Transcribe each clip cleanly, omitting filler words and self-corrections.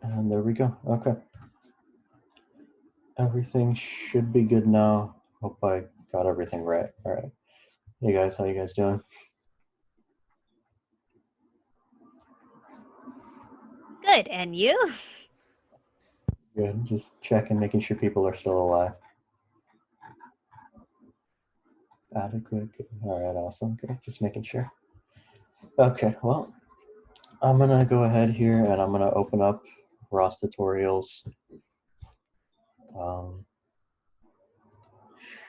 And there we go. Okay. Everything should be good now. Hope I got everything right. All right. Hey guys, how you guys doing? Good, and you? Good. Just checking, making sure people are still alive. Adequate. All right, awesome. Okay, just making sure. Okay, well, I'm gonna go ahead here and I'm gonna open up ROS tutorials.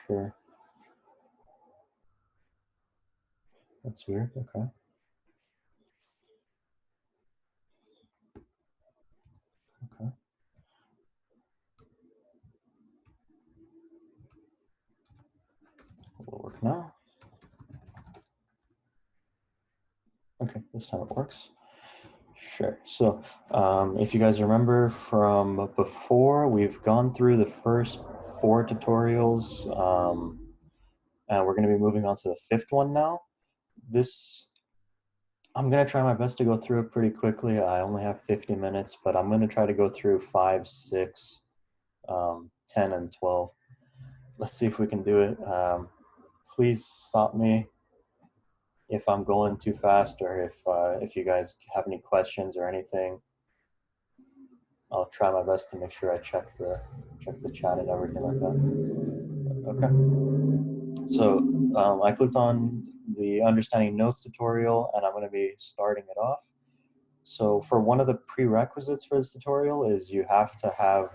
Sure. That's weird. Okay. Okay. Will work now. Okay, this time it works. Sure. So if you guys remember from before, we've gone through the first 4 tutorials, and we're going to be moving on to the 5th one now. I'm going to try my best to go through it pretty quickly. I only have 50 minutes, but I'm going to try to go through 5, 6, 10, and 12. Let's see if we can do it. Please stop me if I'm going too fast, or if you guys have any questions or anything. I'll try my best to make sure I check the chat and everything like that. Okay. So I clicked on the Understanding Nodes tutorial, and I'm going to be starting it off. So for one of the prerequisites for this tutorial is you have to have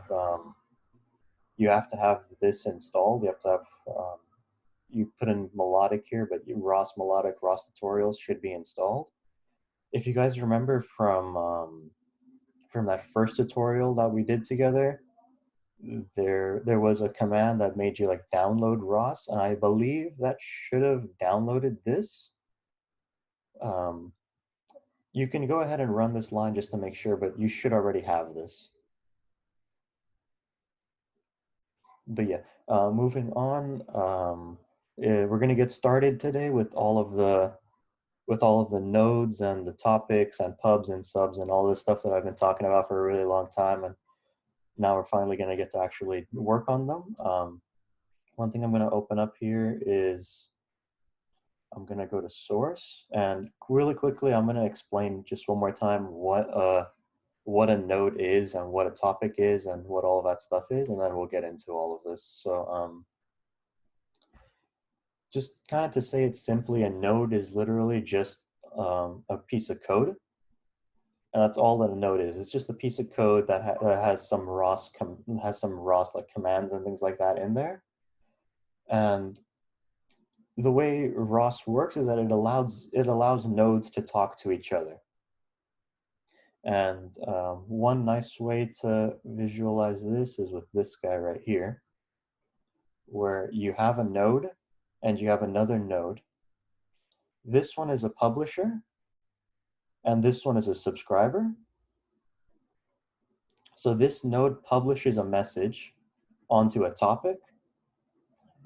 this installed. You have to have you put in melodic here, but ROS melodic ROS tutorials should be installed. If you guys remember from that first tutorial that we did together, there was a command that made you like download ROS, and I believe that should have downloaded this. You can go ahead and run this line just to make sure, but you should already have this. But yeah, moving on, we're going to get started today with all of the nodes and the topics and pubs and subs and all this stuff that I've been talking about for a really long time, and now we're finally going to get to actually work on them. One thing I'm going to open up here is I'm going to go to source, and really quickly I'm going to explain just one more time what a node is and what a topic is and what all of that stuff is, and then we'll get into all of this. So just kind of to say it simply, a node is literally just a piece of code, and that's all that a node is. It's just a piece of code that has some ROS like commands and things like that in there. And the way ROS works is that it allows nodes to talk to each other. And one nice way to visualize this is with this guy right here, where you have a node and you have another node. This one is a publisher, and this one is a subscriber. So this node publishes a message onto a topic,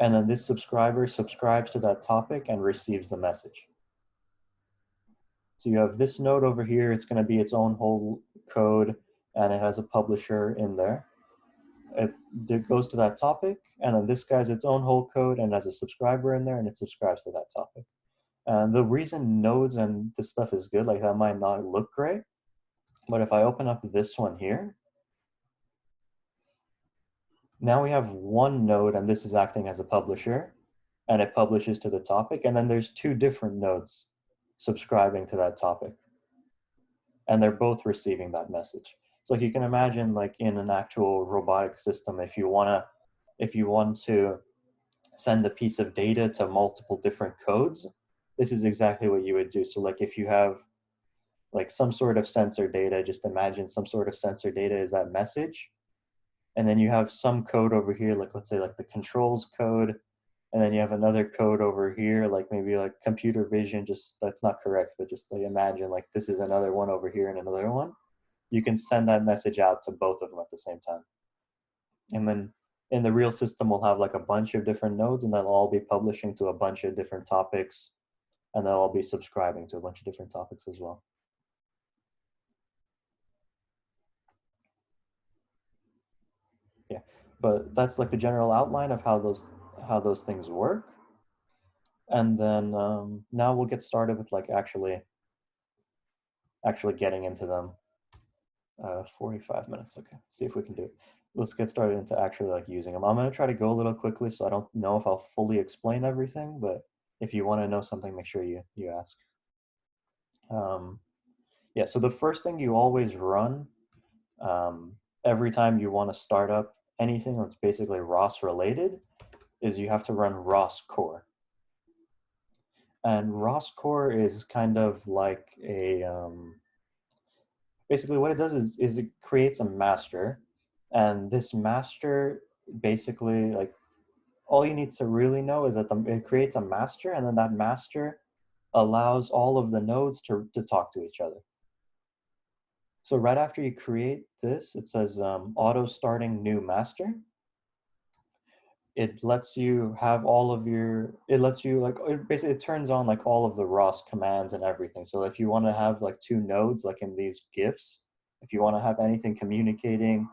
and then this subscriber subscribes to that topic and receives the message. So you have this node over here, it's going to be its own whole code, and it has a publisher in there. It goes to that topic, and then this guy's its own whole code and has a subscriber in there, and it subscribes to that topic. And the reason nodes and this stuff is good, like that might not look great, but if I open up this one here, now we have one node, and this is acting as a publisher, and it publishes to the topic, and then there's 2 different nodes subscribing to that topic, and they're both receiving that message. So like you can imagine, like in an actual robotic system, if you want to send a piece of data to multiple different codes, this is exactly what you would do. So like if you have like some sort of sensor data, just imagine some sort of sensor data is that message. And then you have some code over here, like let's say like the controls code. And then you have another code over here, like maybe like computer vision, just that's not correct, but just like imagine like this is another one over here and another one. You can send that message out to both of them at the same time. And then in the real system, we'll have like a bunch of different nodes, and they'll all be publishing to a bunch of different topics, and they'll all be subscribing to a bunch of different topics as well. But that's like the general outline of how those things work. And then now we'll get started with like actually getting into them. 45 minutes. Okay, let's see if we can do it. Let's get started into actually like using them. I'm going to try to go a little quickly, so I don't know if I'll fully explain everything, but if you want to know something, make sure you ask. Yeah, so the first thing you always run every time you want to start up anything that's basically ROS related is you have to run ROS core. And ROS core is kind of like a basically what it does is it creates a master, and this master basically like all you need to really know is that it creates a master, and then that master allows all of the nodes to talk to each other. So right after you create this, it says auto starting new master. It lets you have all of your, it lets you like, it basically turns on like all of the ROS commands and everything. So if you want to have like two nodes, like in these GIFs, if you want to have anything communicating,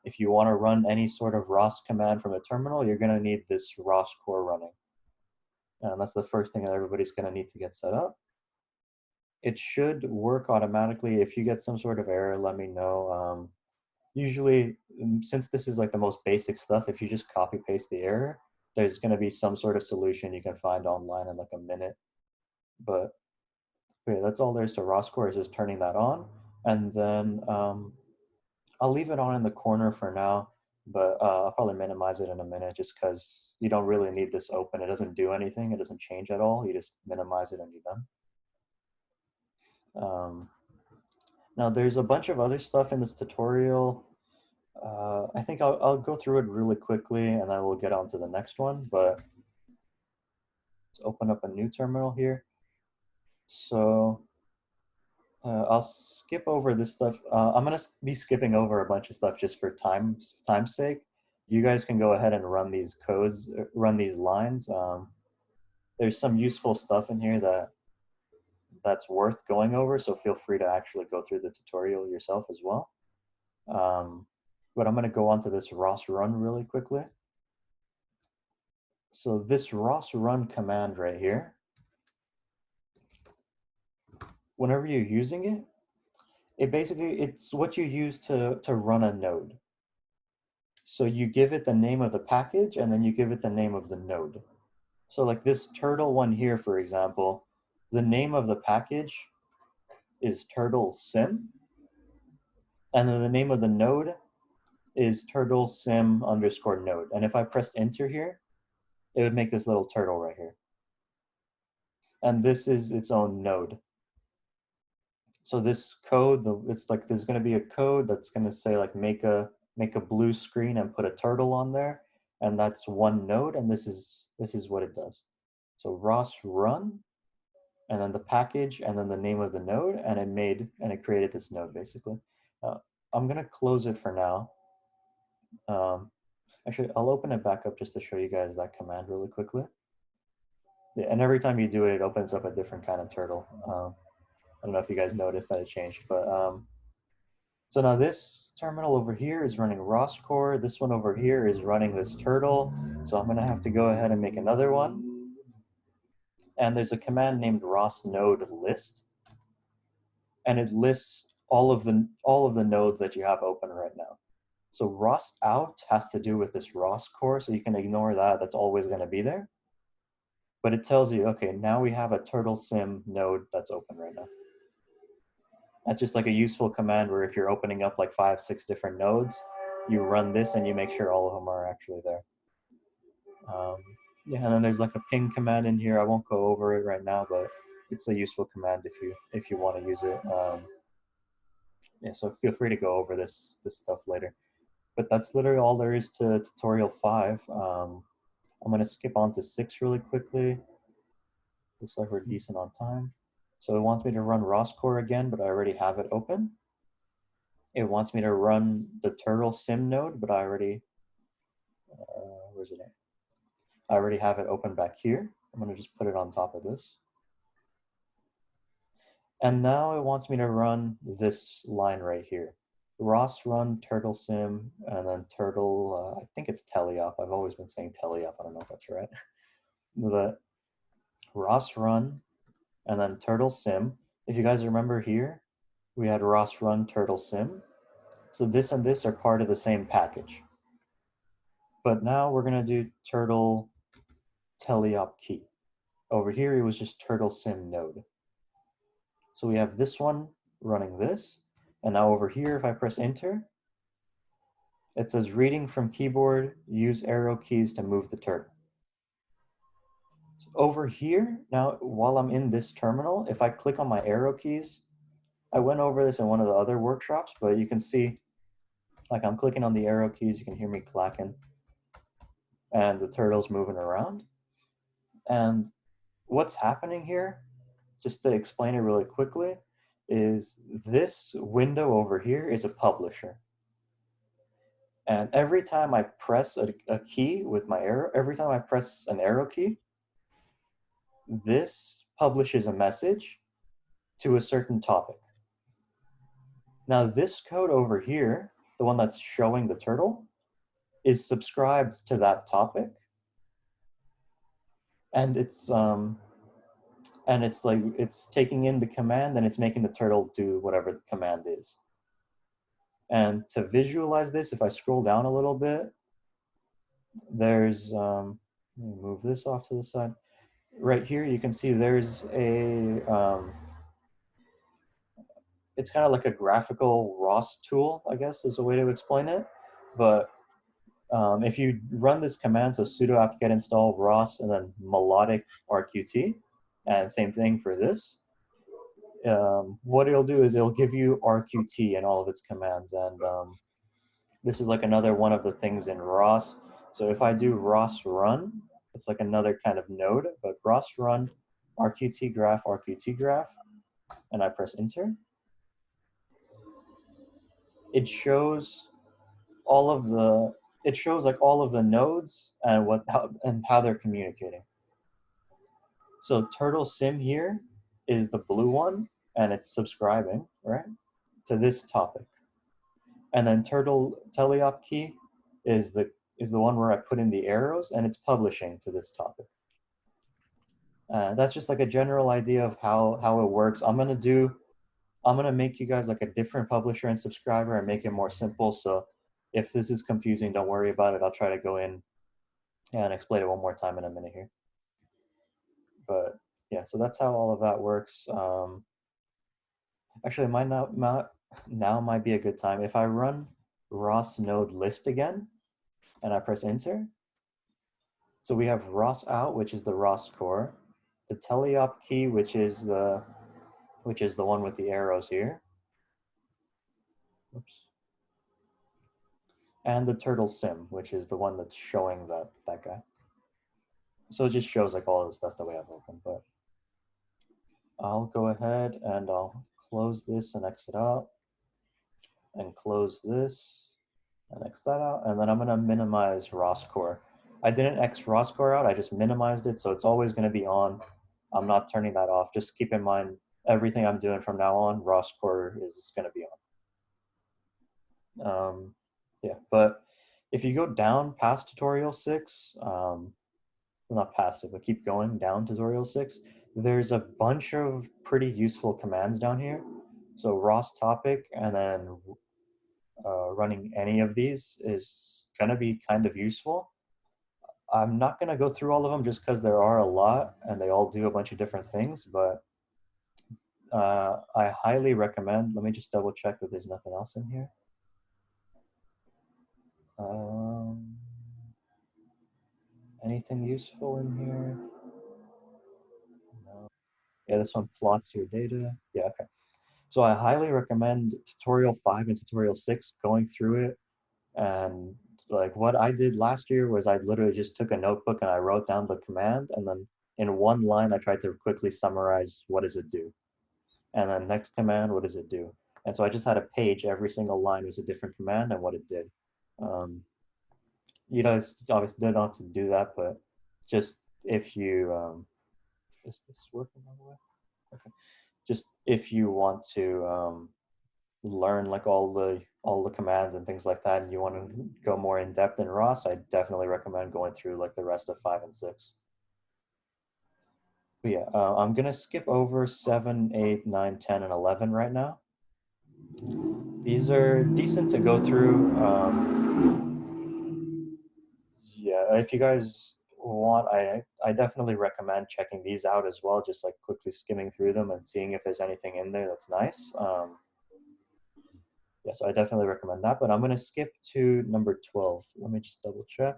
if you want to run any sort of ROS command from a terminal, you're going to need this ROS core running. And that's the first thing that everybody's going to need to get set up. It should work automatically. If you get some sort of error, let me know. Usually, since this is like the most basic stuff, if you just copy paste the error, there's going to be some sort of solution you can find online in like a minute. But yeah, that's all there is to ROS core, is just turning that on. And then I'll leave it on in the corner for now, but I'll probably minimize it in a minute just because you don't really need this open. It doesn't do anything. It doesn't change at all. You just minimize it and you're done. Now there's a bunch of other stuff in this tutorial. I think I'll go through it really quickly and then we'll get on to the next one, but let's open up a new terminal here. So I'll skip over this stuff. I'm gonna be skipping over a bunch of stuff just for time's sake. You guys can go ahead and run these codes, run these lines. There's some useful stuff in here that's worth going over, so feel free to actually go through the tutorial yourself as well. But I'm going to go on to this ROS run really quickly. So this ROS run command right here, whenever you're using it, it's what you use to run a node. So you give it the name of the package and then you give it the name of the node. So like this turtle one here, for example, the name of the package is turtle sim, and then the name of the node is turtle sim underscore node. And if I pressed enter here, it would make this little turtle right here. And this is its own node. So this code, it's like there's going to be a code that's going to say like make a blue screen and put a turtle on there, and that's one node, and this is what it does. So ROS run, and then the package, and then the name of the node, and it created this node basically. I'm going to close it for now. Actually, I'll open it back up just to show you guys that command really quickly. Yeah, and every time you do it, it opens up a different kind of turtle. I don't know if you guys noticed that it changed, but so now this terminal over here is running ROS core. This one over here is running this turtle. So I'm going to have to go ahead and make another one. And there's a command named ROS node list, and it lists all of the nodes that you have open right now. So ROS out has to do with this ROS core, so you can ignore that. That's always going to be there. But it tells you, okay, now we have a turtle sim node that's open right now. That's just like a useful command where if you're opening up like 5, 6 different nodes, you run this and you make sure all of them are actually there. Yeah, and then there's like a ping command in here. I won't go over it right now, but it's a useful command if you want to use it. Yeah, so feel free to go over this stuff later. But that's literally all there is to tutorial 5. I'm going to skip on to 6 really quickly. Looks like we're decent on time. So it wants me to run ROS core again, but I already have it open. It wants me to run the turtle sim node, but I already, where's it at? I already have it open back here. I'm going to just put it on top of this. And now it wants me to run this line right here, ROS run turtle sim and then turtle, I think it's teleop. I've always been saying teleop. I don't know if that's right. The ROS run and then turtle sim. If you guys remember here, we had ROS run turtle sim. So this and this are part of the same package. But now we're going to do turtle teleop key. Over here, it was just turtle sim node. So we have this one running this. And now over here, if I press enter, it says reading from keyboard, use arrow keys to move the turtle. So over here, now while I'm in this terminal, if I click on my arrow keys, I went over this in one of the other workshops, but you can see, like I'm clicking on the arrow keys, you can hear me clacking, and the turtle's moving around. And what's happening here, just to explain it really quickly, is this window over here is a publisher. And every time I press a key with my arrow, every time I press an arrow key, this publishes a message to a certain topic. Now this code over here, the one that's showing the turtle, is subscribed to that topic. And it's like, it's taking in the command and it's making the turtle do whatever the command is. And to visualize this, if I scroll down a little bit, there's, let me move this off to the side. Right here, you can see there's a, it's kind of like a graphical ROS tool, I guess is a way to explain it. But if you run this command, so sudo apt-get install ROS and then melodic rqt, and same thing for this, what it'll do is it'll give you rqt in all of its commands. And this is like another one of the things in ROS. So if I do ROS run, it's like another kind of node, but ROS run rqt graph, and I press enter, it shows all of the, it shows like all of the nodes and how they're communicating. So turtle sim here is the blue one, and it's subscribing, right, to this topic. And then turtle teleop key is the one where I put in the arrows, and it's publishing to this topic. That's just like a general idea of how it works. I'm gonna make you guys like a different publisher and subscriber and make it more simple. So if this is confusing, don't worry about it. I'll try to go in and explain it one more time in a minute here. But yeah, so that's how all of that works. Actually, now might be a good time. If I run ROS node list again, and I press enter, so we have ROS out, which is the ROS core, the teleop key, which is the one with the arrows here. Oops. And the turtle sim, which is the one that's showing that guy. So it just shows like all the stuff that we have open. But I'll go ahead and I'll close this and exit out, and close this and X that out, and then I'm gonna minimize ROS core. I didn't X ROS core out, I just minimized it, so it's always gonna be on. I'm not turning that off. Just keep in mind, everything I'm doing from now on, ROS core is gonna be on. Yeah, but if you go down past tutorial 6, not past it, but keep going down tutorial 6, there's a bunch of pretty useful commands down here. So ROS topic and then running any of these is gonna be kind of useful. I'm not gonna go through all of them just because there are a lot and they all do a bunch of different things, but I highly recommend, let me just double check that there's nothing else in here. Anything useful in here? No. Yeah, this one plots your data. Yeah, okay. So I highly recommend tutorial 5 and tutorial 6, going through it. And like what I did last year was I literally just took a notebook and I wrote down the command, and then in one line I tried to quickly summarize what does it do, and then next command, what does it do. And so I just had a page, every single line was a different command and what it did. You guys obviously don't have to do that, but just if you is this working by the way? Okay. Just if you want to learn like all the all the commands and things like that, and you want to go more in depth in ROS, I definitely recommend going through like the rest of 5 and 6. But yeah, I'm gonna skip over 7, 8, 9, 10, and 11 right now. These are decent to go through. Yeah, if you guys want, I definitely recommend checking these out as well, just like quickly skimming through them and seeing if there's anything in there that's nice. Yeah, so I definitely recommend that, but I'm gonna skip to number 12. Let me just double check.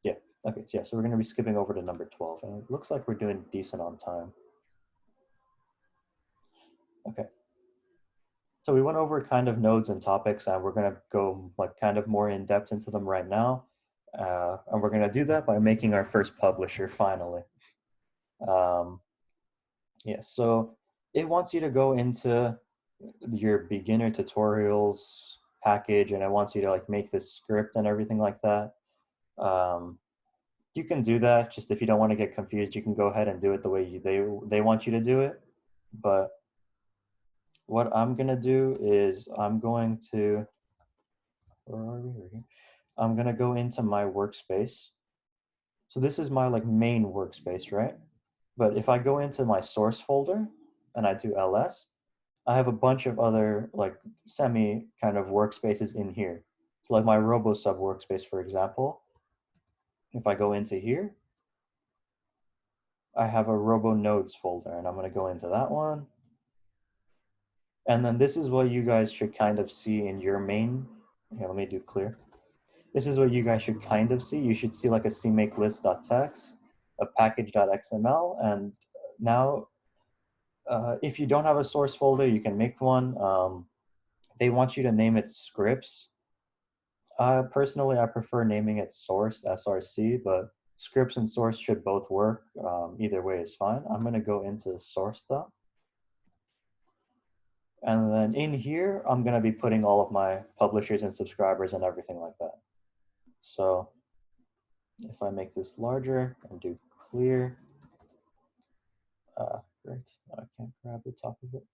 Yeah, okay, yeah, so we're gonna be skipping over to number 12, and it looks like we're doing decent on time. Okay. So we went over kind of nodes and topics, and we're gonna go like kind of more in depth into them right now. And we're gonna do that by making our first publisher finally. Yeah, so it wants you to go into your beginner tutorials package, and it wants you to like make this script and everything like that. You can do that. Just if you don't want to get confused, you can go ahead and do it the way they want you to do it. But what I'm gonna do is I'm going to, where are we? Right here. I'm gonna go into my workspace. So this is my like main workspace, right? But if I go into my source folder and I do ls, I have a bunch of other like semi kind of workspaces in here. So like my RoboSub workspace, for example, if I go into here, I have a Robo Nodes folder, and I'm gonna go into that one. And then this is what you guys should kind of see in your main. Here, let me do clear. This is what you guys should kind of see. You should see like a cmake list.txt, a package.xml, and now if you don't have a source folder, you can make one. They want you to name it scripts. Personally, I prefer naming it source, src, but scripts and source should both work. Either way is fine. I'm going to go into source though. And then in here, I'm going to be putting all of my publishers and subscribers and everything like that. So if I make this larger and do clear, great. I can't grab the top of it.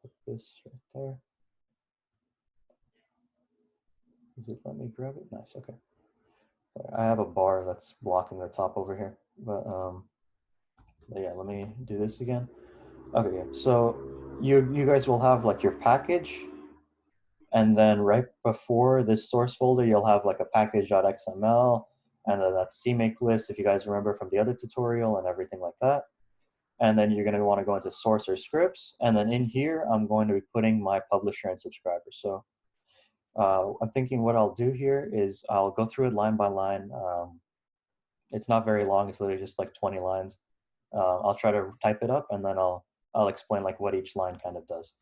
Put this right there. Does it let me grab it? Nice, okay. I have a bar that's blocking the top over here, but yeah, let me do this again. Okay, yeah. So you guys will have like your package, and then right before this source folder, you'll have like a package.xml, and then that cmake list, if you guys remember from the other tutorial and everything like that. And then you're going to want to go into source or scripts, and then in here, I'm going to be putting my publisher and subscribers. So I'm thinking what I'll do here is I'll go through it line by line. It's not very long. It's literally just like 20 lines. I'll try to type it up, and then I'll explain like what each line kind of does.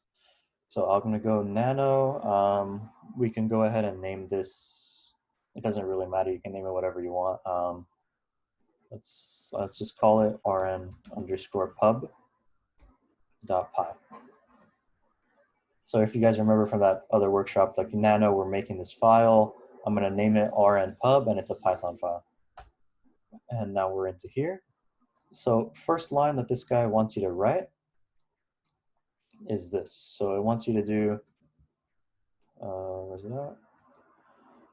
So I'm gonna go nano. We can go ahead and name this. It doesn't really matter. You can name it whatever you want. Let's just call it rn_pub.py. So if you guys remember from that other workshop, like nano, we're making this file. I'm gonna name it rnpub, and it's a Python file. And now we're into here. So first line that this guy wants you to write is this. So it wants you to do, where's it at?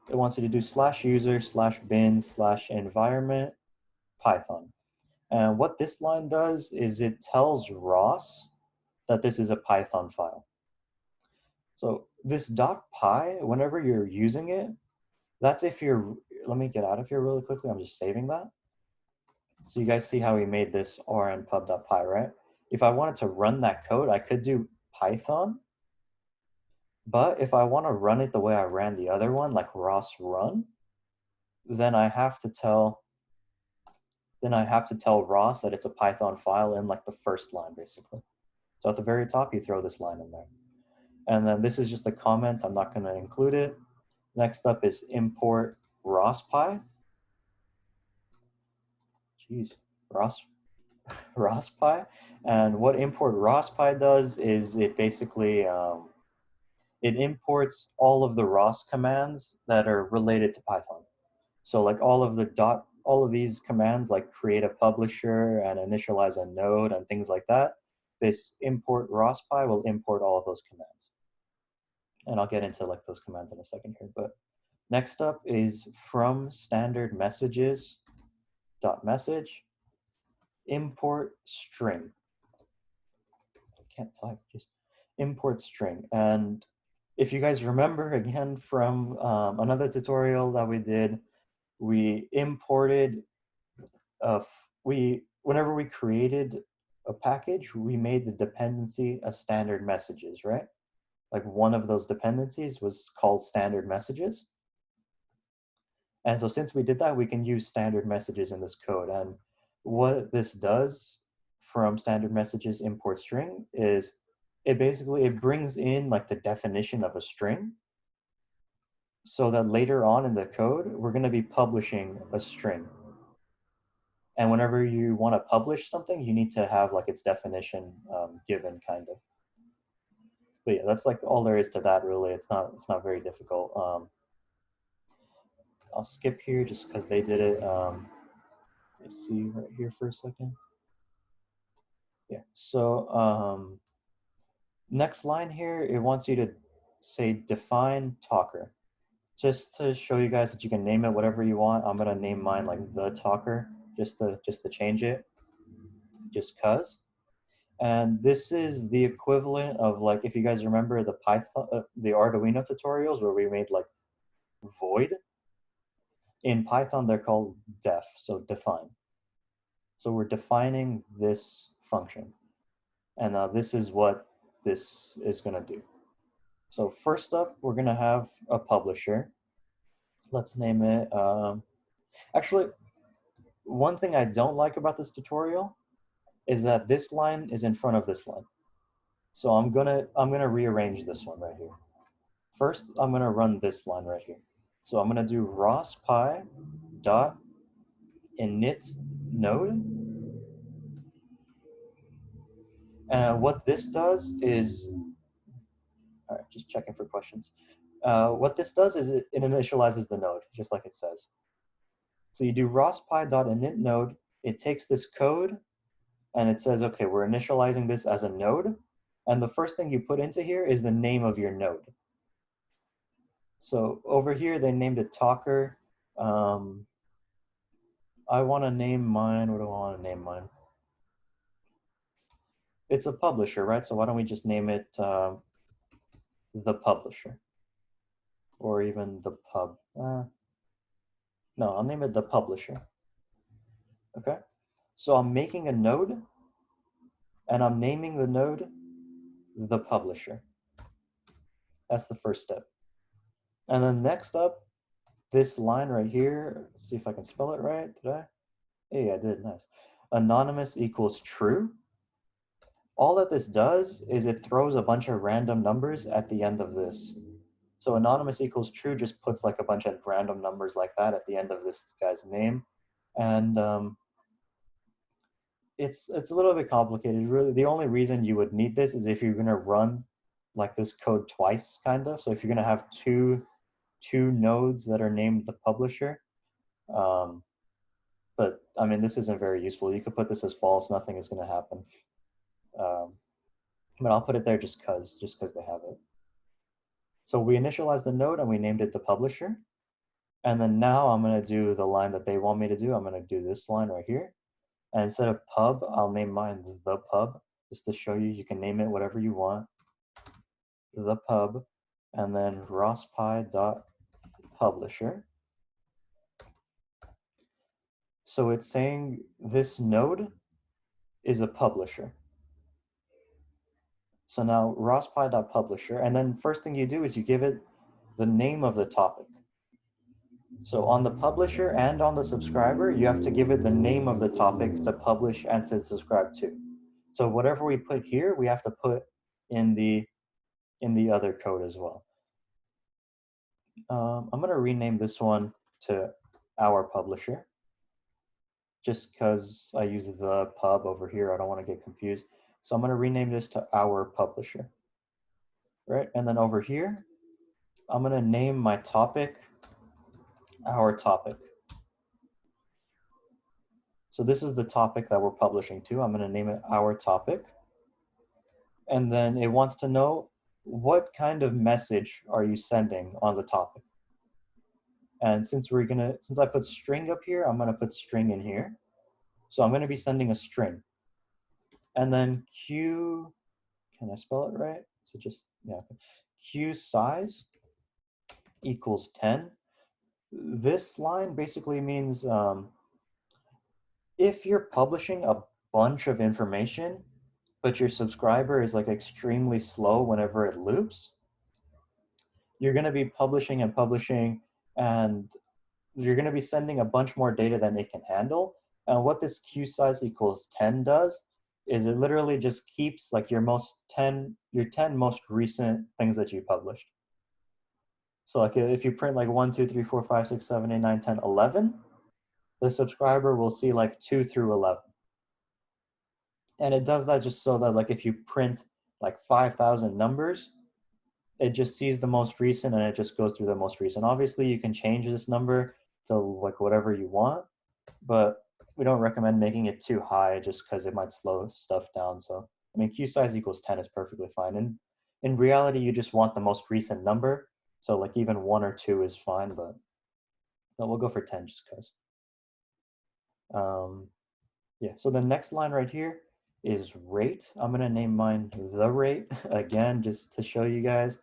It wants you to do /user/bin/environment Python. And what this line does is it tells ROS that this is a Python file. So this .py, whenever you're using it, that's if you're, let me get out of here really quickly. I'm just saving that. So you guys see how we made this rnpub.py, right? If I wanted to run that code, I could do Python. But if I want to run it the way I ran the other one, like ROS run, then I have to tell ROS that it's a Python file in like the first line, basically. So at the very top, you throw this line in there. And then this is just a comment. I'm not going to include it. Next up is import ROSPy. Jeez, ROSPy. And what import ROSPy does is it basically, it imports all of the ROS commands that are related to Python. So like all of the all of these commands like create a publisher and initialize a node and things like that, this import ROSPy will import all of those commands. And I'll get into like those commands in a second here. But next up is from standard messages dot message import string. I can't type, just import string. And if you guys remember again from another tutorial that we did, we imported whenever we created a package, we made the dependency a standard messages, right? Like one of those dependencies was called standard messages. And so since we did that, we can use standard messages in this code. And what this does from standard messages import string is it brings in like the definition of a string so that later on in the code, we're going to be publishing a string. And whenever you want to publish something, you need to have like its definition given, kind of. But yeah, that's like all there is to that, really. It's not very difficult. I'll skip here just because they did it. Let's see right here for a second. Yeah. So next line here, it wants you to say define talker. Just to show you guys that you can name it whatever you want. I'm gonna name mine like the talker, just to change it, just cause. And this is the equivalent of like, if you guys remember the Python, the Arduino tutorials where we made like void. In Python, they're called def, so define. So we're defining this function. And this is what this is gonna do. So first up, we're gonna have a publisher. Let's name it, actually, one thing I don't like about this tutorial is that this line is in front of this line. So I'm gonna rearrange this one right here. First, I'm gonna run this line right here. So I'm gonna do ROSPy dot init node. And what this does is, all right, just checking for questions. What this does is it initializes the node, just like it says. So you do rospy.init node, it takes this code, and it says, okay, we're initializing this as a node, and the first thing you put into here is the name of your node. So over here, they named it talker. I want to name mine, what do I want to name mine? It's a publisher, right? So why don't we just name it the publisher? Or even the pub. No, I'll name it the publisher. Okay, so I'm making a node, and I'm naming the node the publisher. That's the first step. And then next up, this line right here, let's see if I can spell it right. Did I? Hey, I did, nice. Anonymous equals true. All that this does is it throws a bunch of random numbers at the end of this. So anonymous equals true just puts like a bunch of random numbers like that at the end of this guy's name. And it's a little bit complicated. Really, the only reason you would need this is if you're gonna run like this code twice, kind of. So if you're gonna have two nodes that are named the publisher. But I mean, this isn't very useful. You could put this as false, nothing is gonna happen. But I'll put it there just cause they have it. So we initialized the node and we named it the publisher. And then now I'm gonna do the line that they want me to do. I'm gonna do this line right here. And instead of pub, I'll name mine the pub, just to show you can name it whatever you want. The pub, and then rospy.publisher. So it's saying this node is a publisher. So now rospy.publisher, and then first thing you do is you give it the name of the topic. So on the publisher and on the subscriber, you have to give it the name of the topic to publish and to subscribe to. So whatever we put here, we have to put in the other code as well. I'm going to rename this one to our publisher, just because I use the pub over here. I don't want to get confused. So I'm going to rename this to our publisher, right? And then over here, I'm going to name my topic our topic. So this is the topic that we're publishing to. I'm going to name it our topic. And then it wants to know what kind of message are you sending on the topic. And since I put string up here, I'm going to put string in here. So I'm going to be sending a string. And then Q, can I spell it right? So just, yeah. Q size equals 10. This line basically means if you're publishing a bunch of information, but your subscriber is like extremely slow whenever it loops, you're going to be publishing and publishing, and you're going to be sending a bunch more data than it can handle. And what this Q size equals 10 does is it literally just keeps like your 10 most recent things that you published. So like if you print like 1, 2, 3, 4, 5, 6, 7, 8, 9, 10, 11, the subscriber will see like 2 through 11. And it does that just so that like if you print like 5,000 numbers, it just sees the most recent and it just goes through the most recent. Obviously you can change this number to like whatever you want, but we don't recommend making it too high just because it might slow stuff down. So I mean, Q size equals 10 is perfectly fine. And in reality, you just want the most recent number. So like even 1 or 2 is fine, but no, we'll go for 10 just because. Yeah, so the next line right here is rate. I'm gonna name mine the rate again, just to show you guys.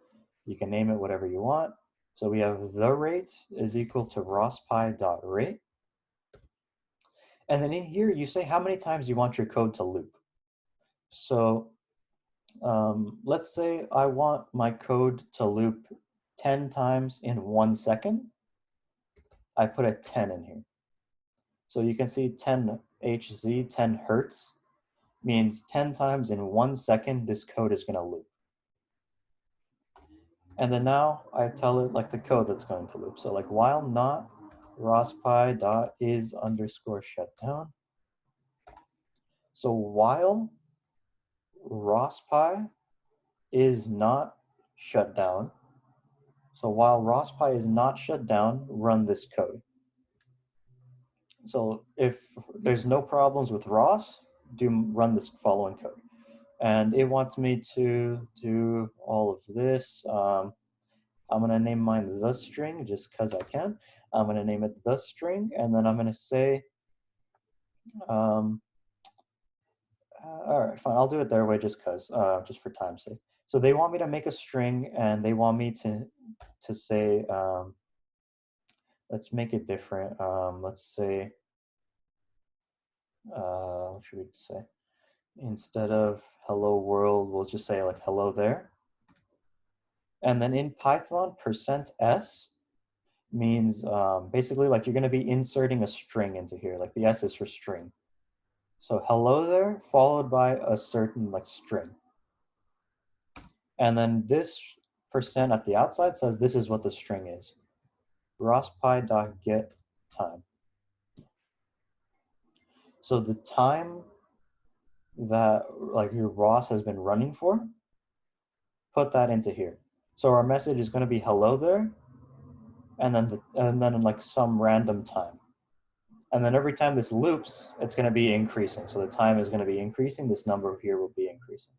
You can name it whatever you want. So we have the rate is equal to rospy.rate. And then in here, you say how many times you want your code to loop. So let's say I want my code to loop 10 times in 1 second. I put a 10 in here. So you can see 10 Hz, 10 hertz, means 10 times in 1 second, this code is going to loop. And then now I tell it like the code that's going to loop. So like while not rospy.is underscore shutdown. So while rospy is not shut down, so while rospy is not shut down, run this code. So if there's no problems with ROS, run this following code. And it wants me to do all of this. I'm going to name mine the string just because I can. I'm going to name it the string, and then I'm going to say, all right, fine, I'll do it their way just because, just for time's sake. So they want me to make a string, and they want me to say, let's make it different. Let's say, what should we say? Instead of hello world, we'll just say like hello there. And then in Python, %s means basically like you're going to be inserting a string into here, like the S is for string. So hello there followed by a certain like string. And then this % at the outside says this is what the string is. rospy.get time. So the time that like your ROS has been running for, put that into here. So our message is going to be hello there, and then like some random time. And then every time this loops, it's going to be increasing. So the time is going to be increasing. This number here will be increasing.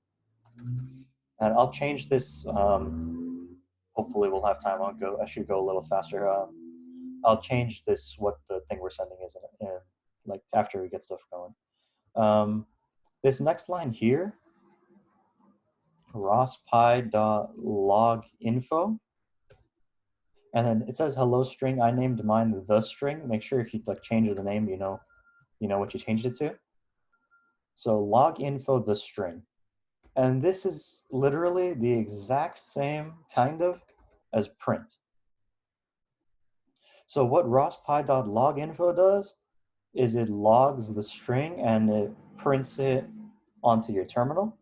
And I'll change this. Hopefully we'll have time. I should go a little faster. I'll change this, what the thing we're sending is, like after we get stuff going. This next line here, rospy.loginfo. And then it says hello string. I named mine the string. Make sure if you like change the name, you know what you changed it to. So log info the string. And this is literally the exact same kind of as print. So what rospy.loginfo does is it logs the string and it prints it onto your terminal.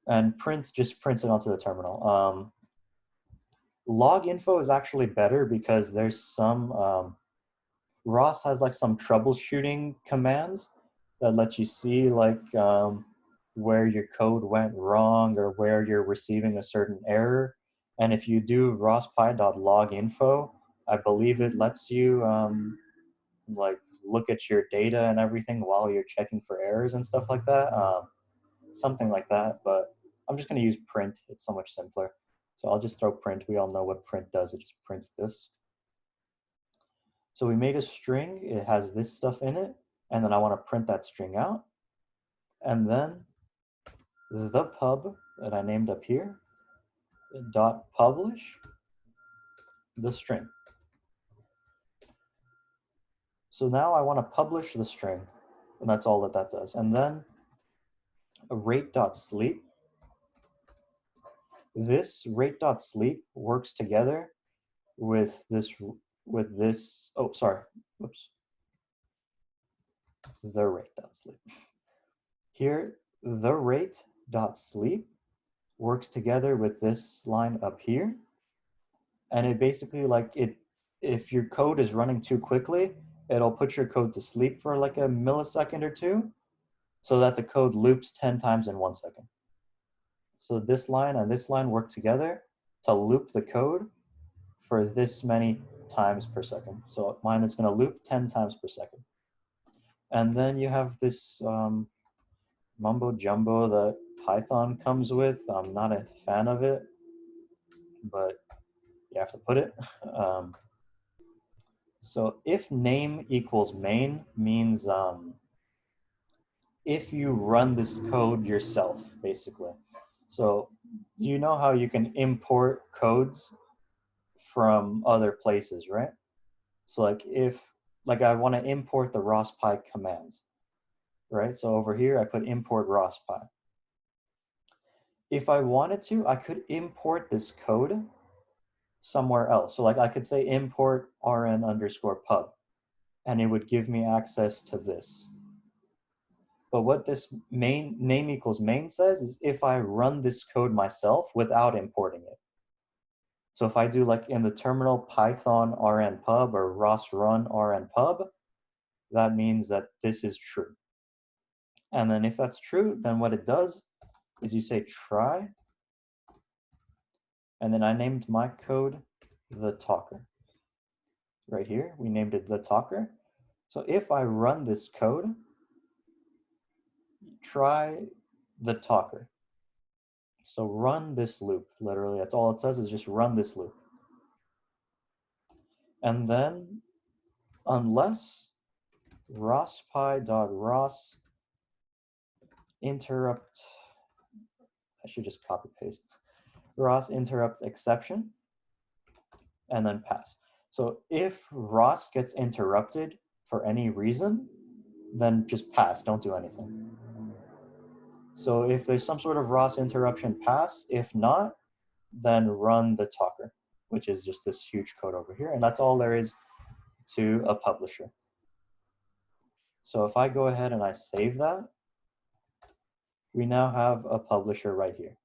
And print just prints it onto the terminal. Log info is actually better because there's some ROS has like some troubleshooting commands that let you see like where your code went wrong or where you're receiving a certain error. And if you do rospy.loginfo, I believe it lets you like look at your data and everything while you're checking for errors and stuff like that. Something like that, but I'm just going to use print. It's so much simpler. So I'll just throw print. We all know what print does. It just prints this. So we made a string. It has this stuff in it. And then I want to print that string out. And then the pub that I named up here, dot publish the string. So now I want to publish the string. And that's all that that does. And then a rate.sleep. This rate.sleep works together with this, oh, sorry, whoops. The rate.sleep. Here, the rate.sleep works together with this line up here. And it basically if your code is running too quickly, it'll put your code to sleep for like a millisecond or two so that the code loops 10 times in 1 second. So this line and this line work together to loop the code for this many times per second. So mine is going to loop 10 times per second. And then you have this mumbo jumbo that Python comes with. I'm not a fan of it, but you have to put it. So if name equals main means if you run this code yourself, basically. So you know how you can import codes from other places, right? So like I want to import the ROS.py commands, right? So over here, I put import ROS.py. If I wanted to, I could import this code somewhere else. So like I could say import Aren_pub, and it would give me access to this. But what this main name equals main says is if I run this code myself without importing it. So if I do like in the terminal Python rnpub or ROS run rnpub, that means that this is true. And then if that's true, then what it does is you say try, and then I named my code the talker. Right here, we named it the talker. So if I run this code, try the talker. So run this loop, literally, that's all it says is just run this loop. And then unless rospy.ros interrupt, I should just copy paste, ROS interrupt exception, and then pass. So if ROS gets interrupted for any reason, then just pass, don't do anything. So if there's some sort of ROS interruption, pass. If not, then run the talker, which is just this huge code over here. And that's all there is to a publisher. So if I go ahead and I save that, we now have a publisher right here.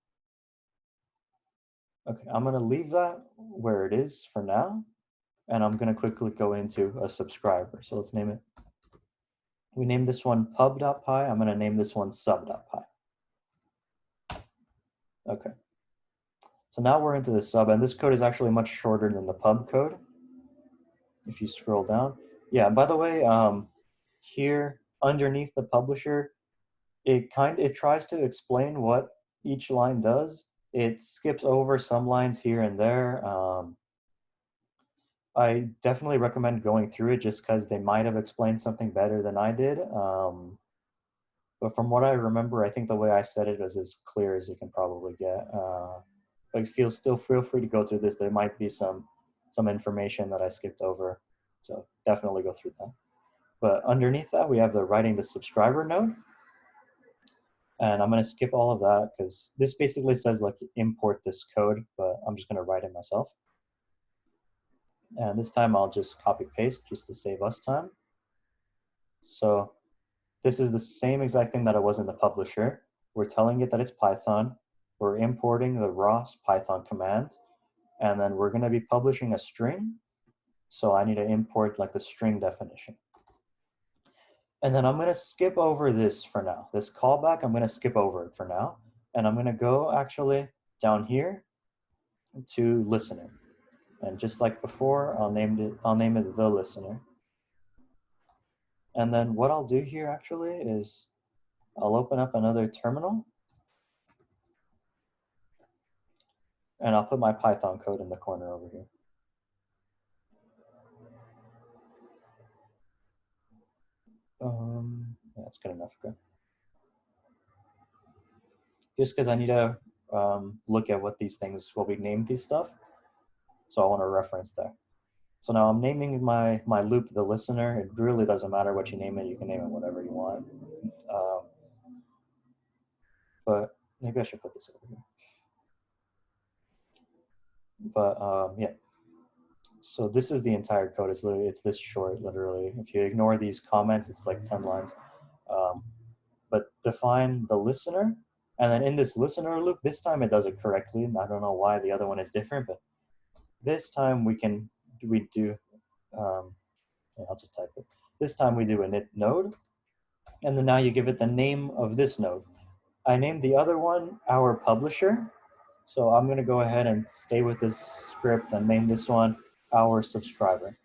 Okay, I'm gonna leave that where it is for now, and I'm gonna quickly go into a subscriber. So let's name it. We named this one pub.py. I'm gonna name this one sub.py. Okay. So now we're into the sub, and this code is actually much shorter than the pub code. If you scroll down. Yeah, by the way, here underneath the publisher, it tries to explain what each line does. It skips over some lines here and there. I definitely recommend going through it just because they might have explained something better than I did. But from what I remember, I think the way I said it is as clear as you can probably get. But still feel free to go through this. There might be some information that I skipped over. So definitely go through that. But underneath that, we have the writing the subscriber node. And I'm going to skip all of that because this basically says like import this code, but I'm just going to write it myself. And this time I'll just copy paste just to save us time. So this is the same exact thing that it was in the publisher. We're telling it that it's Python. We're importing the ROS Python commands, and then we're going to be publishing a string. So I need to import like the string definition. And then I'm going to skip over this for now. This callback, I'm going to skip over it for now. And I'm going to go actually down here to listener. And just like before, I'll name it the listener. And then what I'll do here actually is I'll open up another terminal and I'll put my Python code in the corner over here. That's good enough. Okay. Just because I need to look at what these things, what we named these stuff. So I want to reference there. So now I'm naming my loop the listener. It really doesn't matter what you name it. You can name it whatever you want. But maybe I should put this over here. But yeah. So this is the entire code. It's this short, literally. If you ignore these comments, it's like 10 lines. But define the listener. And then in this listener loop, this time it does it correctly. I don't know why the other one is different, but this time we do, I'll just type it. This time we do a init node. And then now you give it the name of this node. I named the other one our publisher. So I'm going to go ahead and stay with this script and name this one our subscriber.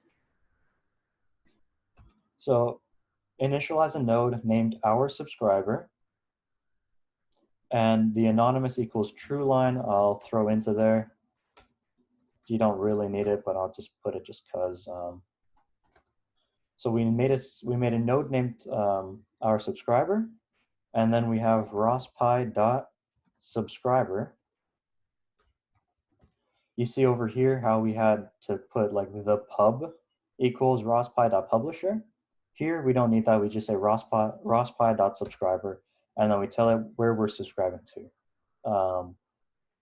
So initialize a node named our subscriber. And the anonymous equals true line I'll throw into there. You don't really need it, but I'll just put it just because. So we made a node named our subscriber, and then we have rospy.subscriber. You see over here how we had to put like the pub equals rospy.publisher. Here we don't need that. We just say rospy.subscriber, and then we tell it where we're subscribing to.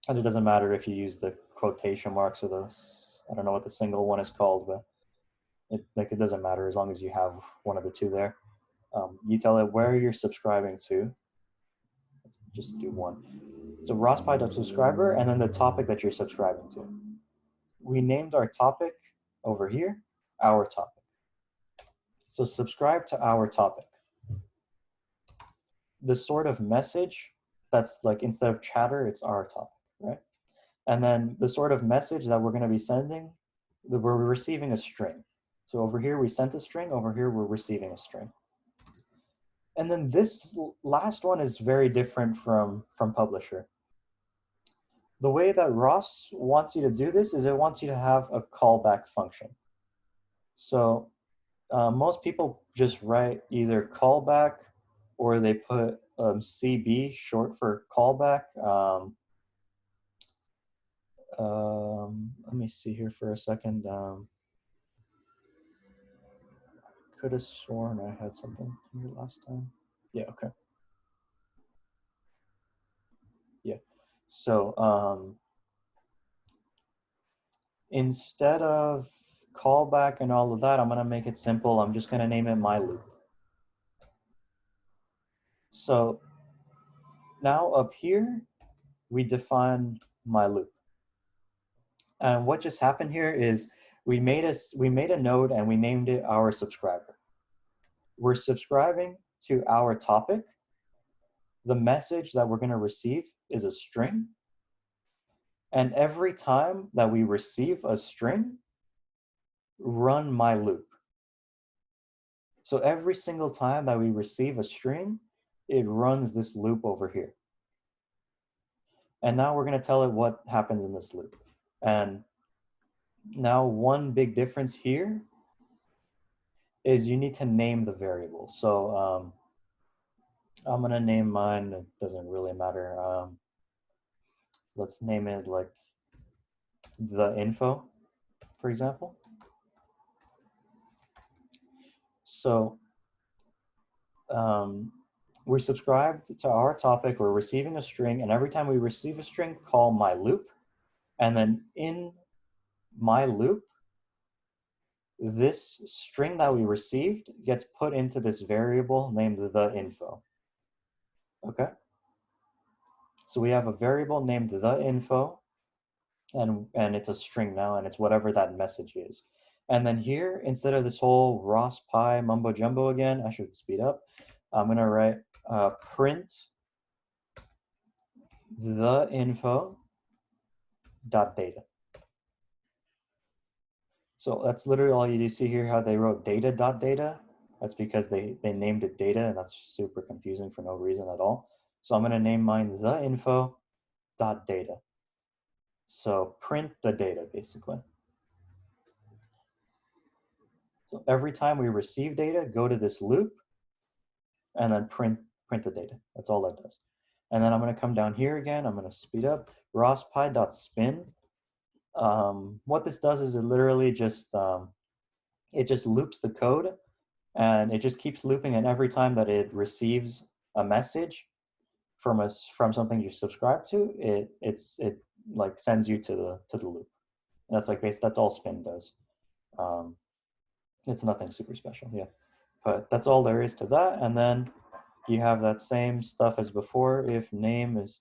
And it doesn't matter if you use the quotation marks or the, I don't know what the single one is called, but it doesn't matter as long as you have one of the two there. You tell it where you're subscribing to. Just do one. So rospy.subscriber and then the topic that you're subscribing to. We named our topic over here, our topic. So subscribe to our topic. The sort of message that's like instead of chatter, it's our topic, right? And then the sort of message that we're going to be sending, we're receiving a string. So over here, we sent a string. Over here, we're receiving a string. And then this last one is very different from publisher. The way that ROS wants you to do this is it wants you to have a callback function. So most people just write either callback or they put CB, short for callback. Let me see here for a second. Could have sworn I had something here last time. Yeah, okay. Yeah, so instead of callback and all of that, I'm gonna make it simple. I'm just gonna name it my loop. So now up here, we define my loop. And what just happened here is we made a node and we named it our subscriber. We're subscribing to our topic. The message that we're going to receive is a string. And every time that we receive a string, run my loop. So every single time that we receive a string, it runs this loop over here. And now we're going to tell it what happens in this loop. And now one big difference here is you need to name the variable. So I'm going to name mine. It doesn't really matter. Let's name it like the info, for example. So we're subscribed to our topic. We're receiving a string. And every time we receive a string, call my loop. And then in my loop, this string that we received gets put into this variable named the info. Okay? So we have a variable named the info, and it's a string now, and it's whatever that message is. And then here, instead of this whole ROS-Py mumbo jumbo again, I should speed up. I'm going to write print the info dot data. So that's literally all you do. See here how they wrote data dot data. That's because they named it data, and that's super confusing for no reason at all. So I'm going to name mine the info.data. So print the data, basically. So every time we receive data, go to this loop, and then print the data. That's all that does. And then I'm going to come down here again. I'm going to speed up. rospy.spin. What this does is it literally just it just loops the code, and it just keeps looping. And every time that it receives a message from something you subscribe to, it like sends you to the loop. And that's like that's all spin does. It's nothing super special, yeah. But that's all there is to that. And then you have that same stuff as before. If name is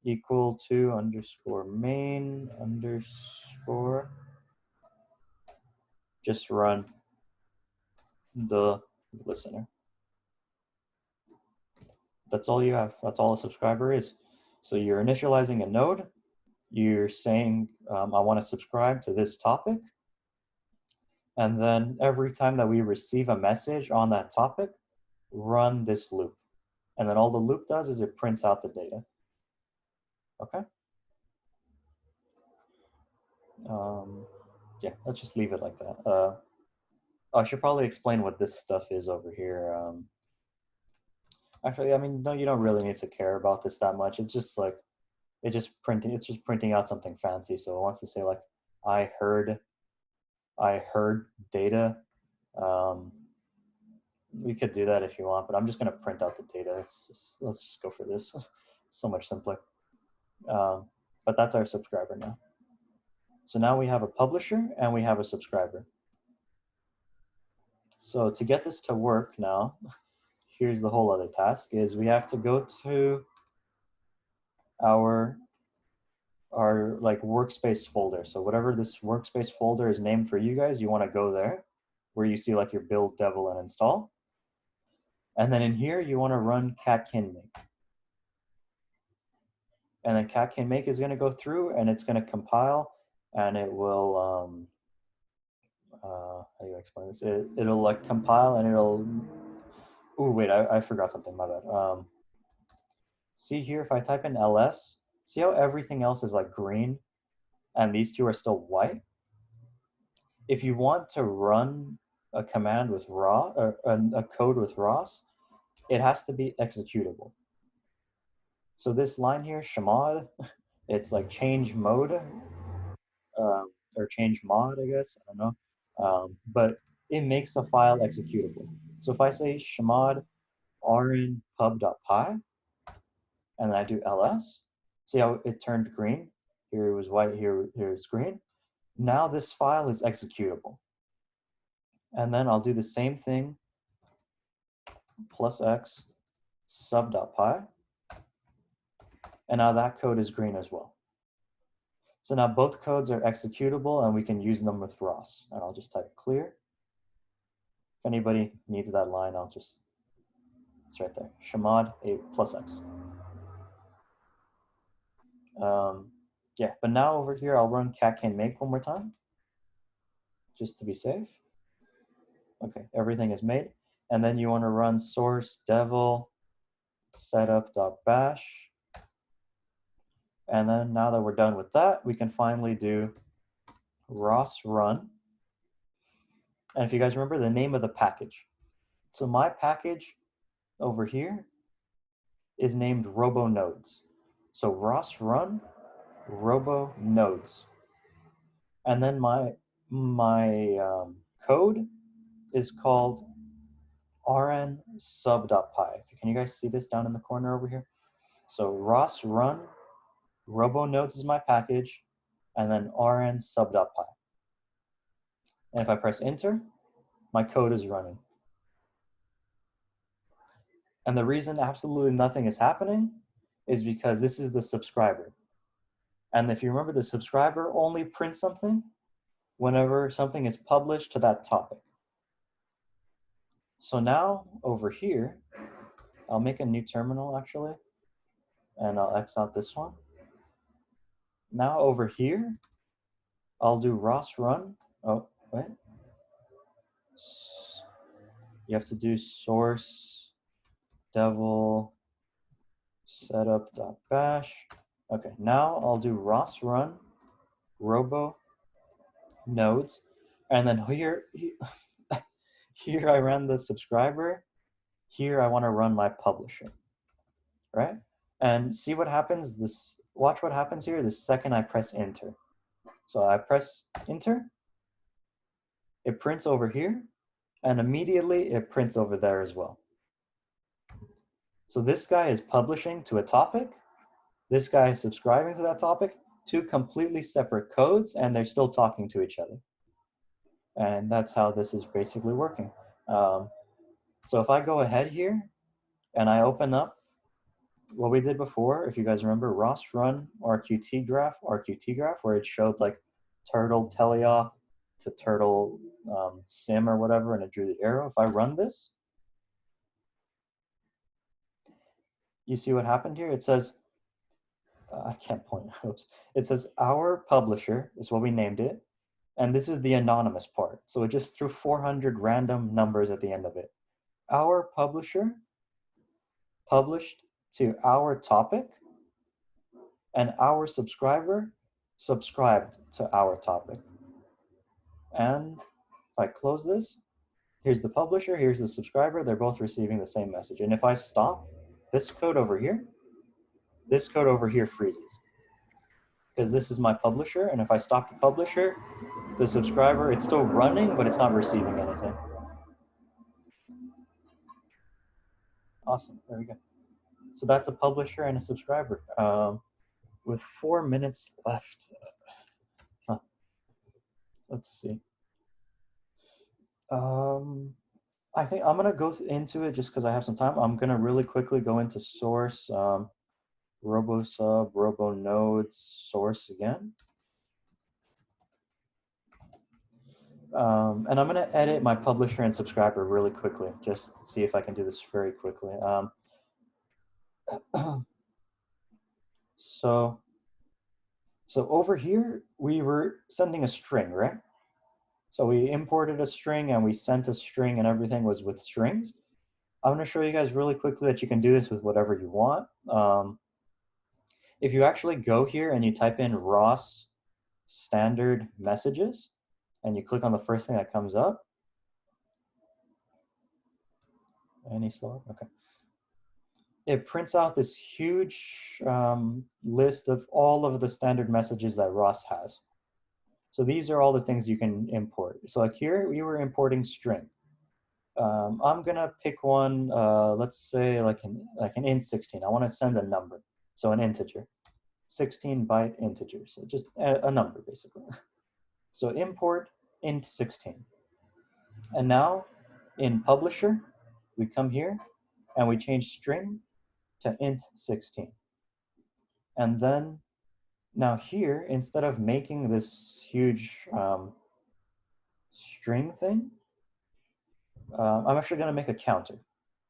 equal to underscore main underscore, just run the listener. That's all you have. That's all a subscriber is. So you're initializing a node. You're saying, I want to subscribe to this topic. And then every time that we receive a message on that topic, run this loop. And then all the loop does is it prints out the data. Okay? Yeah, let's just leave it like that. I should probably explain what this stuff is over here. Actually, I mean, no, you don't really need to care about this that much. It's just like, it's just printing out something fancy. So it wants to say like, I heard data. We could do that if you want, but I'm just going to print out the data. Let's just go for this. It's so much simpler. But that's our subscriber now. So now we have a publisher and we have a subscriber. So to get this to work now, here's the whole other task, is we have to go to our like workspace folder. So whatever this workspace folder is named for you guys, you want to go there where you see like your build, devel, and install. And then in here, you want to run cat-can-make. And then cat-can-make is going to go through and it's going to compile, and it will, how do you explain this? It'll like compile and it'll, oh, wait, I forgot something, my bad. See here, if I type in ls, see how everything else is like green and these two are still white? If you want to run a command with ROS, or a code with ROS, it has to be executable. So this line here, chmod, it's like change mode, or change mod, I guess, I don't know. But it makes the file executable. So if I say chmod aren pub.py, and then I do ls, see how it turned green? Here it was white, here it's green. Now this file is executable. And then I'll do the same thing, plus x sub.py, and now that code is green as well. So now both codes are executable and we can use them with ROS. And I'll just type clear. If anybody needs that line, it's right there, chmod a plus x. Yeah, but now over here, I'll run cat-can-make one more time, just to be safe. Okay, everything is made. And then you want to run source devel setup.bash. And then now that we're done with that, we can finally do ROS run. And if you guys remember the name of the package. So my package over here is named RoboNodes. So ROS run RoboNodes. And then my code is called Aren sub.py. Can you guys see this down in the corner over here? So ROS run RoboNodes is my package, and then Aren sub.py. And if I press enter, my code is running. And the reason absolutely nothing is happening is because this is the subscriber. And if you remember, the subscriber only prints something whenever something is published to that topic. So now over here, I'll make a new terminal actually, and I'll X out this one. Now over here, I'll do ROS run. Oh, wait. you have to do source devel setup.bash. Okay, now I'll do ROS run robo nodes, and then here here I ran the subscriber. Here I want to run my publisher, right? And see what happens. Watch what happens here the second I press enter. So I press enter, it prints over here, and immediately it prints over there as well. So this guy is publishing to a topic, this guy is subscribing to that topic, two completely separate codes, and they're still talking to each other. And that's how this is basically working. So if I go ahead here and I open up what we did before, if you guys remember, ROS run RQT graph, where it showed like turtle teleop to turtle sim or whatever, and it drew the arrow. If I run this, you see what happened here? It says, I can't point, oops. It says our publisher is what we named it. And this is the anonymous part. So it just threw 400 random numbers at the end of it. Our publisher published to our topic, and our subscriber subscribed to our topic. And if I close this, here's the publisher, here's the subscriber, they're both receiving the same message. And if I stop this code over here, this code over here freezes. Because this is my publisher, and if I stop the publisher, the subscriber, it's still running, but it's not receiving anything. Awesome, there we go. So that's a publisher and a subscriber. With 4 minutes left. Let's see. I think I'm gonna go into it just because I have some time. I'm gonna really quickly go into source, RoboSub, RoboNodes, source again. And I'm gonna edit my publisher and subscriber really quickly, just see if I can do this very quickly. So over here, we were sending a string, right? So we imported a string and we sent a string and everything was with strings. I'm gonna show you guys really quickly that you can do this with whatever you want. If you actually go here and you type in ROS standard messages and you click on the first thing that comes up. Any slower? Okay. It prints out this huge list of all of the standard messages that ROS has. So these are all the things you can import. So like here, we were importing string. I'm gonna pick one, let's say like an int 16. I wanna send a number, so an integer, 16-byte integer. So just a number basically. So import int 16. And now in publisher, we come here and we change string to int 16. And then now here, instead of making this huge string thing, I'm actually gonna make a counter.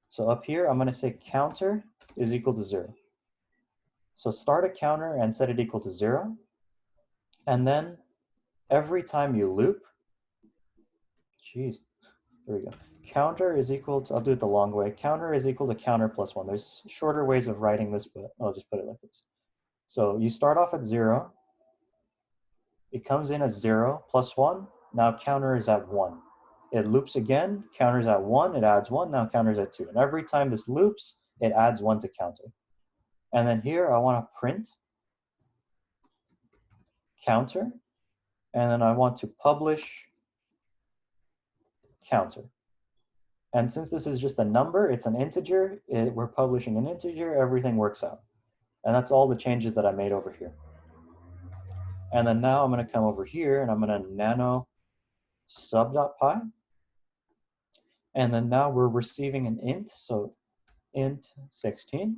So up here, I'm gonna say counter is equal to 0. So start a counter and set it equal to 0. And then every time you loop, geez, there we go. Counter is equal to, I'll do it the long way. Counter is equal to counter plus 1. There's shorter ways of writing this, but I'll just put it like this. So you start off at 0. It comes in as 0 plus 1. Now counter is at 1. It loops again, counter's at 1, it adds 1, now counter's at 2. And every time this loops, it adds 1 to counter. And then here I want to print counter, and then I want to publish counter. And since this is just a number, it's an integer, we're publishing an integer, everything works out. And that's all the changes that I made over here. And then now I'm going to come over here and I'm going to nano sub.py. And then now we're receiving an int, so int 16.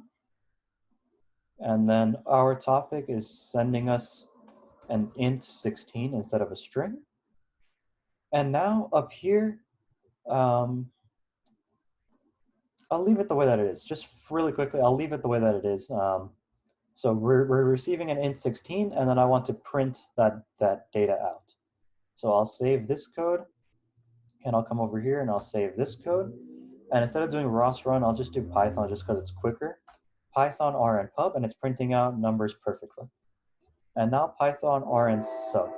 And then our topic is sending us an int 16 instead of a string. And now up here, I'll leave it the way that it is. Just really quickly, I'll leave it the way that it is. So we're receiving an int 16, and then I want to print that data out. So I'll save this code, And I'll come over here and I'll save this code. And instead of doing ROS run, I'll just do Python just because it's quicker. Python Aren pub, and it's printing out numbers perfectly. And now Python Aren sub.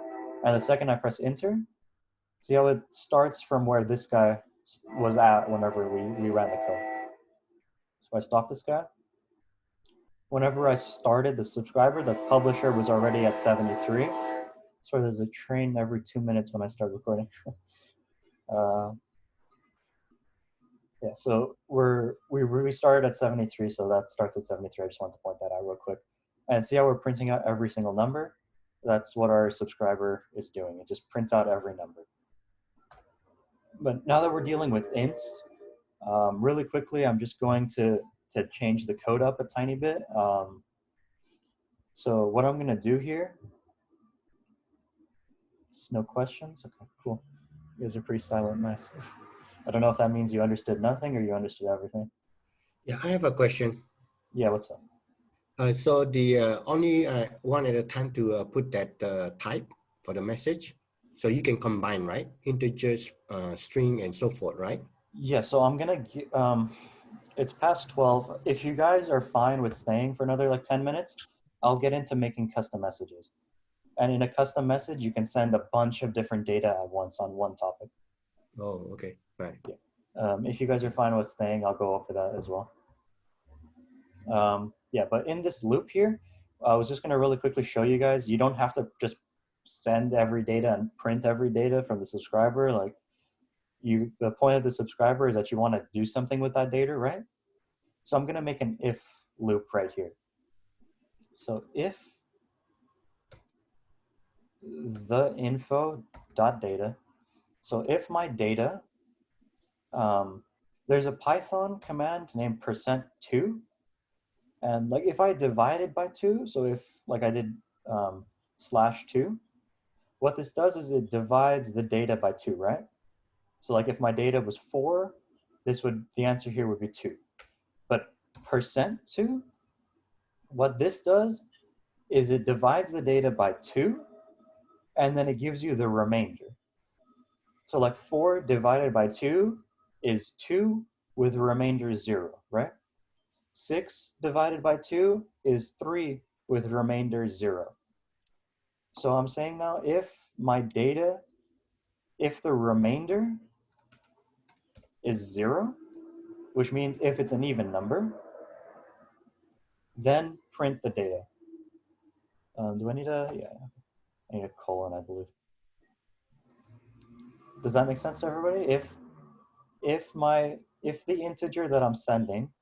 And the second I press enter, see how it starts from where this guy was at whenever we ran the code. So I stop this guy. Whenever I started the subscriber, the publisher was already at 73. So there's a train every 2 minutes when I start recording. Yeah, so we started at 73, so that starts at 73. I just want to point that out real quick. And see how we're printing out every single number? That's what our subscriber is doing. It just prints out every number. But now that we're dealing with ints, really quickly, I'm just going to change the code up a tiny bit. So what I'm gonna do here, no questions? Okay, cool. You guys are pretty silent, nice. I don't know if that means you understood nothing or you understood everything. Yeah, I have a question. Yeah, what's up? So the only one at a time to put that type for the message. So you can combine, right? Integers, string, and so forth, right? Yeah, so I'm gonna, it's past 12. If you guys are fine with staying for another like 10 minutes, I'll get into making custom messages. And in a custom message, you can send a bunch of different data at once on one topic. Oh, okay, right. Yeah. If you guys are fine with staying, I'll go over that as well. Yeah, but in this loop here, I was just gonna really quickly show you guys, you don't have to just send every data and print every data from the subscriber. Like the point of the subscriber is that you wanna do something with that data, right? So I'm gonna make an if loop right here. So if the info dot data, so if my data, there's a Python command named %2. And like if I divide it by 2, so if like I did /2, what this does is it divides the data by 2, right? So like if my data was 4, the answer here would be 2. But %2, what this does is it divides the data by 2, and then it gives you the remainder. So like 4 divided by 2 is 2 with the remainder 0, right? 6 divided by 2 is 3 with remainder 0. So I'm saying now if the remainder is 0, which means if it's an even number, then print the data. Do I need I need a colon, I believe. Does that make sense to everybody? If the integer that I'm sending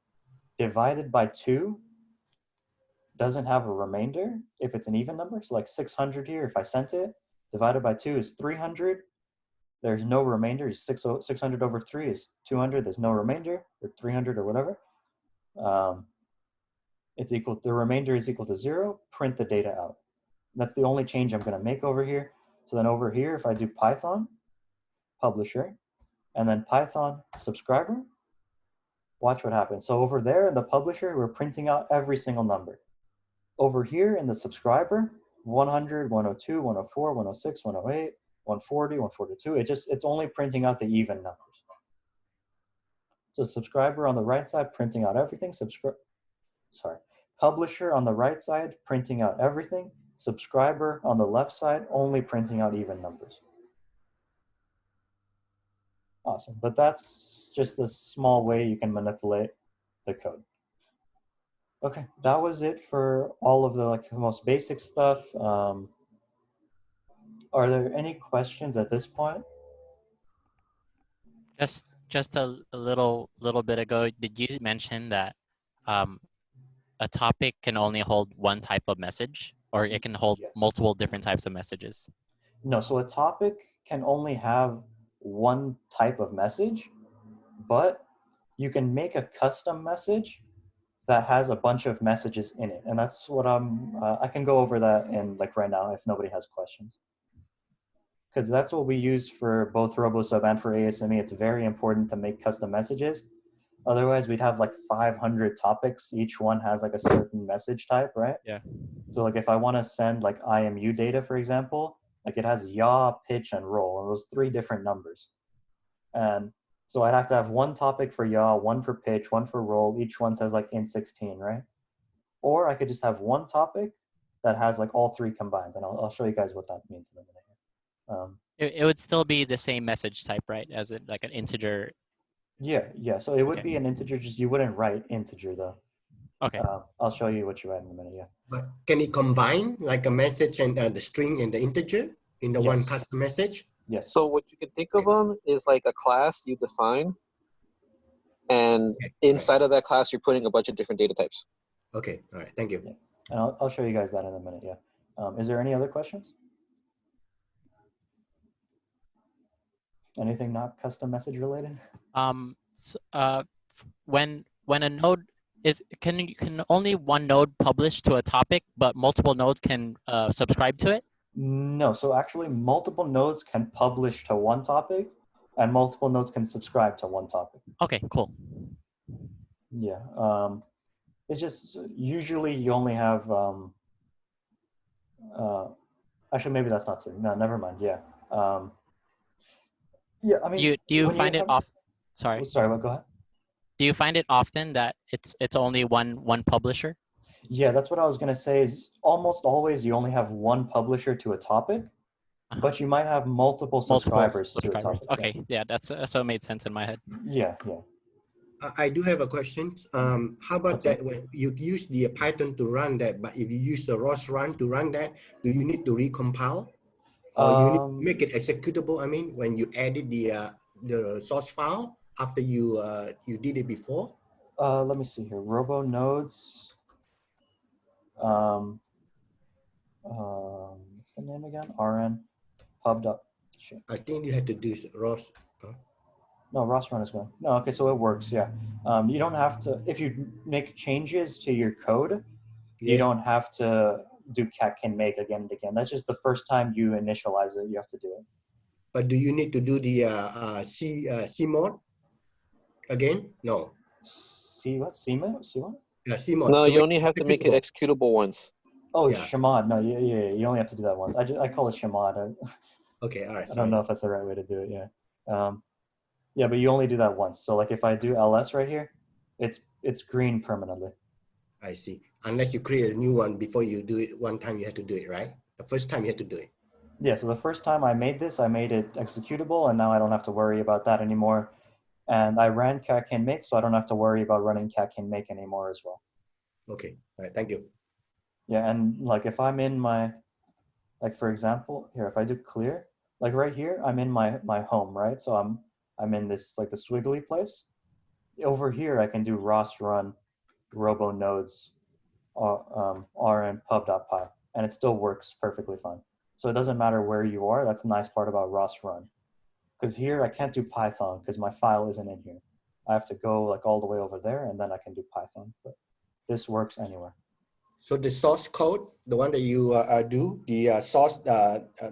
divided by 2 doesn't have a remainder, if it's an even number, so like 600 here, if I sent it, divided by 2 is 300, there's no remainder, 600 over 3 is 200, there's no remainder, or 300 or whatever. The remainder is equal to 0, print the data out. That's the only change I'm gonna make over here. So then over here, if I do Python, publisher, and then Python subscriber, watch what happens. So over there in the publisher, we're printing out every single number. Over here in the subscriber, 100, 102, 104, 106, 108, 140, 142, it's only printing out the even numbers. So subscriber on the right side, printing out everything, publisher on the right side, printing out everything, subscriber on the left side, only printing out even numbers. Awesome, but that's just a small way you can manipulate the code. Okay, that was it for all of the most basic stuff. Are there any questions at this point? Just a little bit ago, did you mention that a topic can only hold one type of message, or it can hold multiple different types of messages? No, so a topic can only have one type of message, but you can make a custom message that has a bunch of messages in it. And that's what I can go over that in right now if nobody has questions. Because that's what we use for both RoboSub and for ASME. It's very important to make custom messages. Otherwise, we'd have 500 topics. Each one has a certain message type, right? Yeah. So if I want to send IMU data, for example, it has yaw, pitch, and roll, and those 3 different numbers. And so I'd have to have one topic for yaw, one for pitch, one for roll. Each one says like int16, right? Or I could just have one topic that has like all three combined. And I'll show you guys what that means in a minute. It would still be the same message type, right? As it like an integer. Yeah. So it would Okay. be an integer, just you wouldn't write integer though. Okay. I'll show you what you write in a minute, yeah. But can it combine like a message and the string and the integer in the one Yes. custom message? Yes. So what you can think of them is like a class you define, and Okay, inside of that class, you're putting a bunch of different data types. Okay, all right, thank you. Yeah. And I'll show you guys that in a minute, yeah. Is there any other questions? Anything not custom message related? When a node is can only one node publish to a topic, but multiple nodes can subscribe to it? No, so actually multiple nodes can publish to one topic and multiple nodes can subscribe to one topic. Okay, cool. Yeah. It's just usually you only have actually maybe that's not true. No, never mind. Yeah. Yeah, I mean, Do you when find it have- off? Sorry. Sorry, what? Go ahead. Do you find it often that it's only one publisher? Yeah, that's what I was gonna say. Is almost always you only have one publisher to a topic, but you might have multiple subscribers to a topic. Okay, yeah, that's so it made sense in my head. Yeah. I do have a question. How about that when you use the Python to run that, but if you use the ROS run to run that, do you need to recompile? Or you need to make it executable? I mean, when you added the source file after you did it before? Let me see here. Robo Nodes. What's the name again? Aren pub. Shit. I think you had to do ROS. No, ROS run is going. No, okay, so it works. Yeah. You don't have to if you make changes to your code. You don't have to do cat can make again and again. That's just the first time you initialize it. You have to do it. But do you need to do the C mode again? No. See what? See what? See what? Yeah, C mode. No, you only have to make it executable once. Oh, Yeah. Shamad. No, yeah. You only have to do that once. I call it Shamad. Okay, all right. I don't know if that's the right way to do it. Yeah. Yeah, but you only do that once. So like if I do ls right here, it's green permanently. I see. Unless you create a new one before you do it one time, you have to do it, right? The first time you have to do it. Yeah, so the first time I made this, I made it executable, and now I don't have to worry about that anymore. And I ran cat can make, so I don't have to worry about running cat can make anymore as well. Okay, all right, thank you. Yeah, and like if I'm in my, like for example, here, if I do clear, like right here, I'm in my home, right? So I'm in this, like the swiggly place. Over here, I can do ROS run robo nodes rn pub.py, and it still works perfectly fine. So it doesn't matter where you are. That's the nice part about ROS run. Because here I can't do Python because my file isn't in here. I have to go like all the way over there and then I can do Python. But this works anywhere. So the source code, the one that you do, the source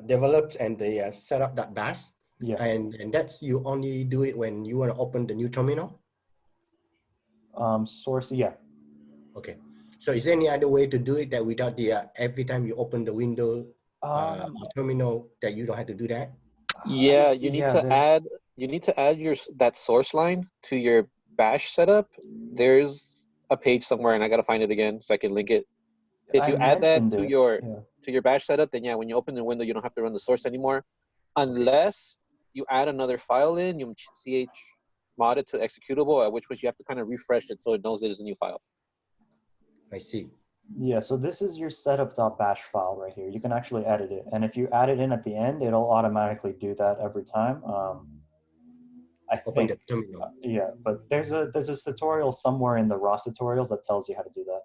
develops and the setup.bash, Yeah. and that's you only do it when you want to open the new terminal? Source, yeah. Okay. So is there any other way to do it that without the every time you open the window terminal that you don't have to do that? Yeah, you need to add that source line to your bash setup. There's a page somewhere, and I gotta find it again so I can link it. If you add that to your bash setup, then yeah, when you open the window, you don't have to run the source anymore, unless you add another file in. You chmod it to executable, at which point you have to kind of refresh it so it knows it is a new file. I see. Yeah, so this is your setup.bash file right here. You can actually edit it. And if you add it in at the end, it'll automatically do that every time. I think, the terminal. Yeah, but there's a tutorial somewhere in the ROS tutorials that tells you how to do that.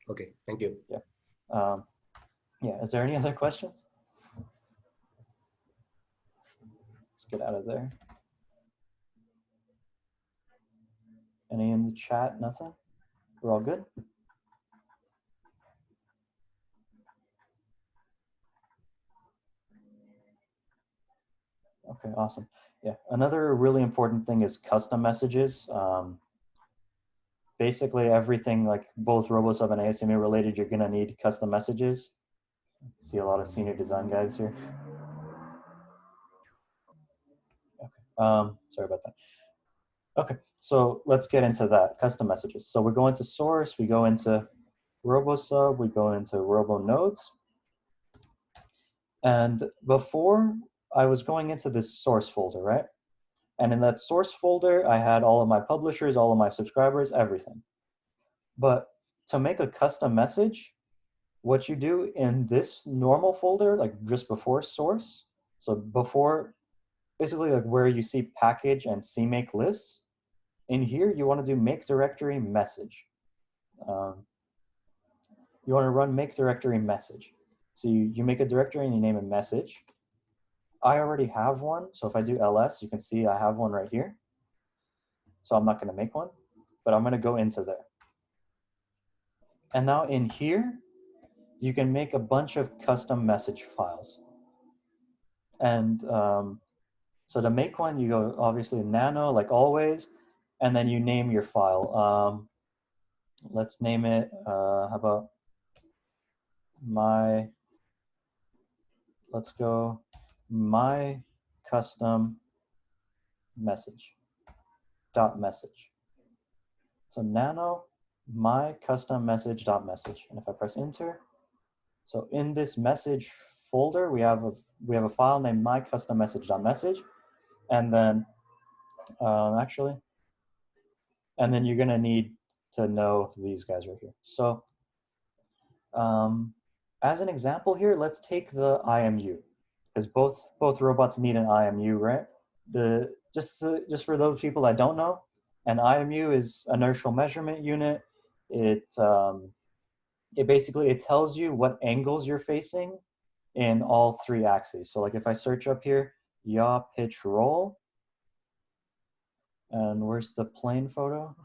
Okay, thank you. Yeah. Yeah, is there any other questions? Let's get out of there. Any in the chat? Nothing? We're all good? Okay, awesome. Yeah, another really important thing is custom messages. Basically everything like both RoboSub and ASME related, you're gonna need custom messages. See a lot of senior design guys here. Okay. Sorry about that. Okay, so let's get into that, custom messages. So we go into source, we go into RoboSub, we go into Robo Nodes. And before, I was going into this source folder, right? And in that source folder, I had all of my publishers, all of my subscribers, everything. But to make a custom message, what you do in this normal folder, like just before source, so before, basically like where you see package and CMake lists, in here you want to do make directory message. You want to run make directory message. So you make a directory and you name a message. I already have one, so if I do ls, you can see I have one right here. So I'm not going to make one, but I'm going to go into there. And now in here, you can make a bunch of custom message files. And so to make one, you go obviously nano, like always, and then you name your file. Let's name it, how about let's go my custom message dot message. So nano my custom message dot message. And if I press enter, so in this message folder, we have a file named my custom message dot message. And then and then you're gonna need to know these guys right here. So as an example here, let's take the IMU, because both robots need an IMU, right? Just for those people that don't know, an IMU is inertial measurement unit. It basically tells you what angles you're facing in all three axes. So like if I search up here, yaw, pitch, roll, and where's the plane photo?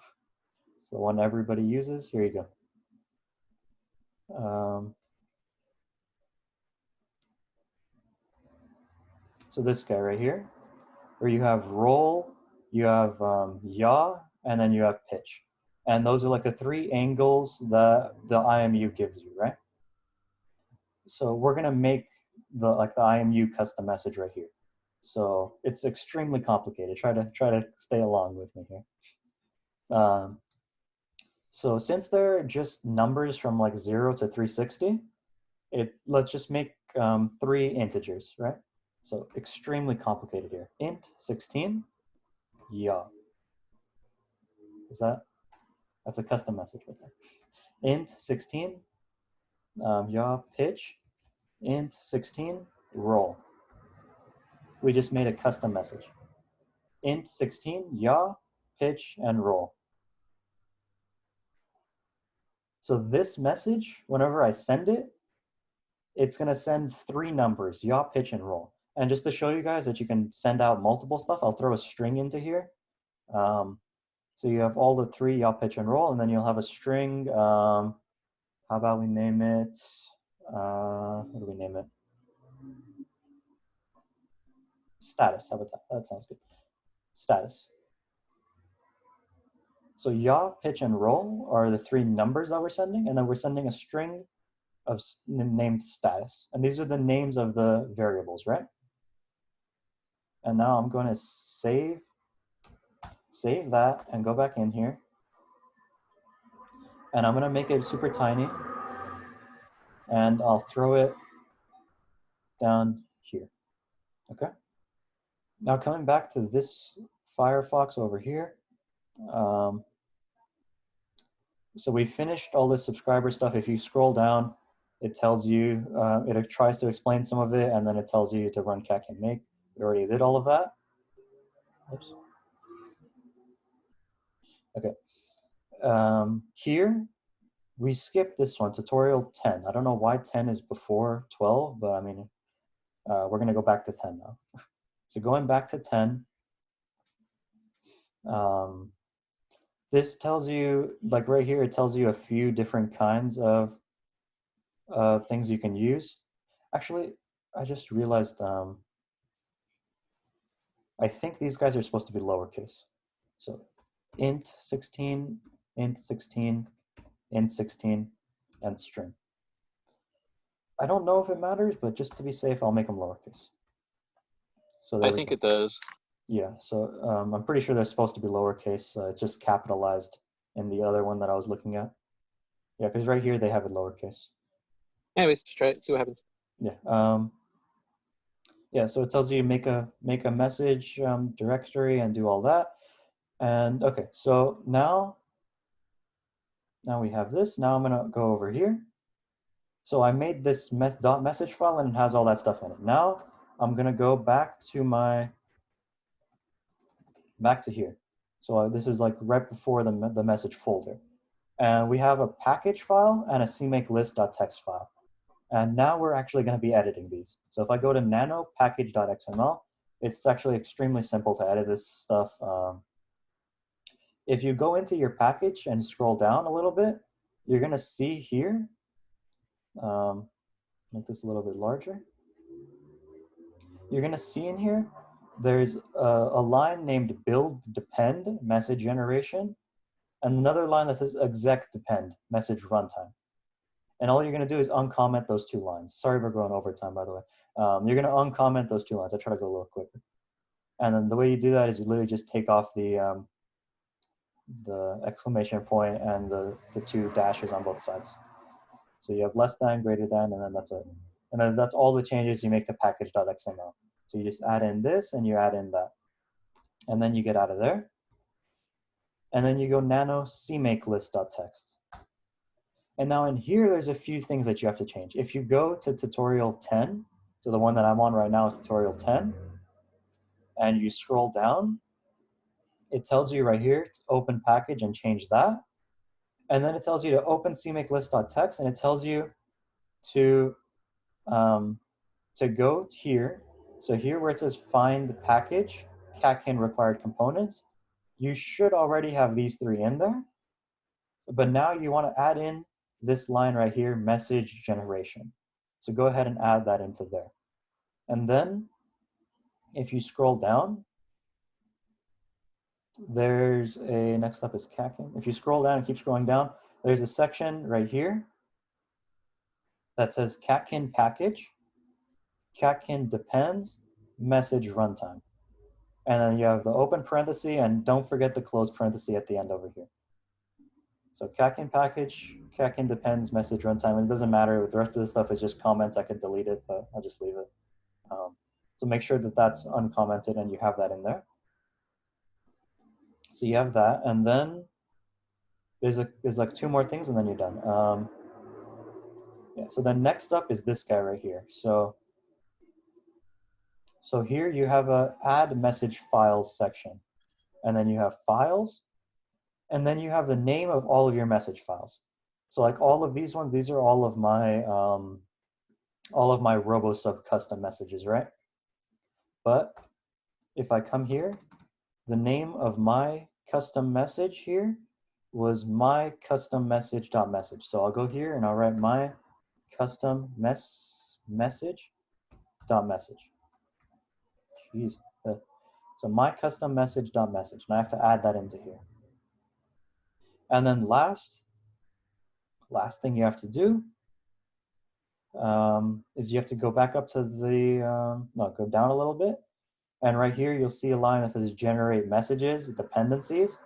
It's the one everybody uses. Here you go. So this guy right here, where you have roll, you have yaw, and then you have pitch. And those are like the three angles that the IMU gives you, right? So we're gonna make the IMU custom message right here. So it's extremely complicated. Try to stay along with me here. So since they're just numbers from like 0 to 360, let's just make 3 integers, right? So extremely complicated here. Int 16, yaw. That's a custom message right there. Int 16, yaw pitch. Int 16, roll. We just made a custom message. Int 16, yaw, pitch, and roll. So this message, whenever I send it, it's gonna send 3 numbers, yaw, pitch, and roll. And just to show you guys that you can send out multiple stuff, I'll throw a string into here. So you have all the 3, yaw, pitch, and roll, and then you'll have a string. How about we name it, what do we name it? Status, how about that? That sounds good. Status. So yaw, pitch, and roll are the 3 numbers that we're sending, and then we're sending a string of named status. And these are the names of the variables, right? And now I'm going to save that and go back in here. And I'm going to make it super tiny. And I'll throw it down here. Okay? Now coming back to this Firefox over here. So we finished all this subscriber stuff. If you scroll down, it tells you, it tries to explain some of it, and then it tells you to run cat can make. We already did all of that. Oops. Okay. Here, we skipped this one, tutorial 10. I don't know why 10 is before 12, but I mean, we're going to go back to 10 now. So going back to 10, this tells you, like right here, it tells you a few different kinds of things you can use. Actually, I just realized, I think these guys are supposed to be lowercase. So int 16, int 16, int 16, and string. I don't know if it matters, but just to be safe, I'll make them lowercase. So I think it does. Yeah, so I'm pretty sure they're supposed to be lowercase. It's just capitalized in the other one that I was looking at. Yeah, because right here they have it lowercase. Anyways, just try it, see what happens. Yeah. Yeah, so it tells you make a message directory and do all that. And okay, so now we have this. Now I'm gonna go over here. So I made this .message file and it has all that stuff in it. Now I'm gonna go back to here. So this is like right before the message folder. And we have a package file and a cmake list.txt file. And now we're actually going to be editing these. So if I go to nano package.xml, it's actually extremely simple to edit this stuff. If you go into your package and scroll down a little bit, you're going to see here, make this a little bit larger. You're going to see in here, there's a line named build depend message generation, and another line that says exec depend message runtime. And all you're going to do is uncomment those two lines. Sorry for going overtime, by the way. You're going to uncomment those two lines. I try to go a little quicker. And then the way you do that is you literally just take off the exclamation point and the two dashes on both sides. So you have less than, greater than, and then that's it. And then that's all the changes you make to package.xml. So you just add in this and you add in that. And then you get out of there. And then you go nano cmake list.txt. And now in here, there's a few things that you have to change. If you go to tutorial 10, so the one that I'm on right now is tutorial 10, and you scroll down, it tells you right here to open package and change that. And then it tells you to open cmake list.txt, and it tells you to go here. So here where it says find package, catkin required components, you should already have these three in there. But now you want to add in this line right here, message generation. So go ahead and add that into there. And then if you scroll down, there's a, next up is catkin. If you scroll down and keep scrolling down, there's a section right here that says catkin package, catkin depends, message runtime. And then you have the open parenthesis, and don't forget the close parenthesis at the end over here. So catkin package, catkin depends, message runtime. And it doesn't matter. The rest of the stuff is just comments. I could delete it, but I'll just leave it. So make sure that that's uncommented and you have that in there. So you have that, and then there's like two more things, and then you're done. Yeah. So then next up is this guy right here. So here you have a add message files section, and then you have files, and then you have the name of all of your message files. So like all of these ones, these are all of my RoboSub custom messages, right? But if I come here, the name of my custom message here was my custom message.message. So I'll go here and I'll write my custom message.message. Jeez. So my custom message.message. And I have to add that into here. And then last thing you have to do is you have to go back up to the, no, go down a little bit. And right here, you'll see a line that says generate messages, dependencies,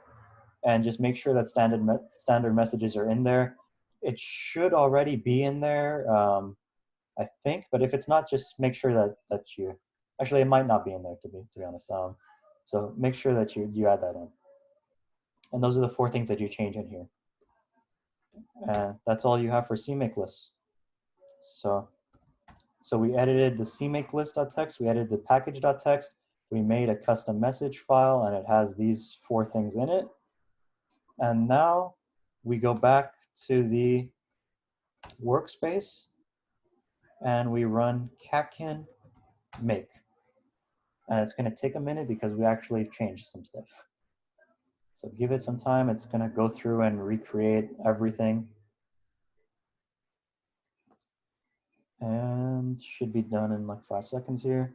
and just make sure that standard messages are in there. It should already be in there, I think, but if it's not, just make sure that you, actually it might not be in there to be honest. So make sure that you add that in. And those are the four things that you change in here. And that's all you have for cmake lists. So we edited the cmake list.txt, we edited the package.txt, we made a custom message file, and it has these four things in it. And now we go back to the workspace and we run catkin make. And it's going to take a minute because we actually changed some stuff. So give it some time. It's going to go through and recreate everything. And should be done in like 5 seconds here.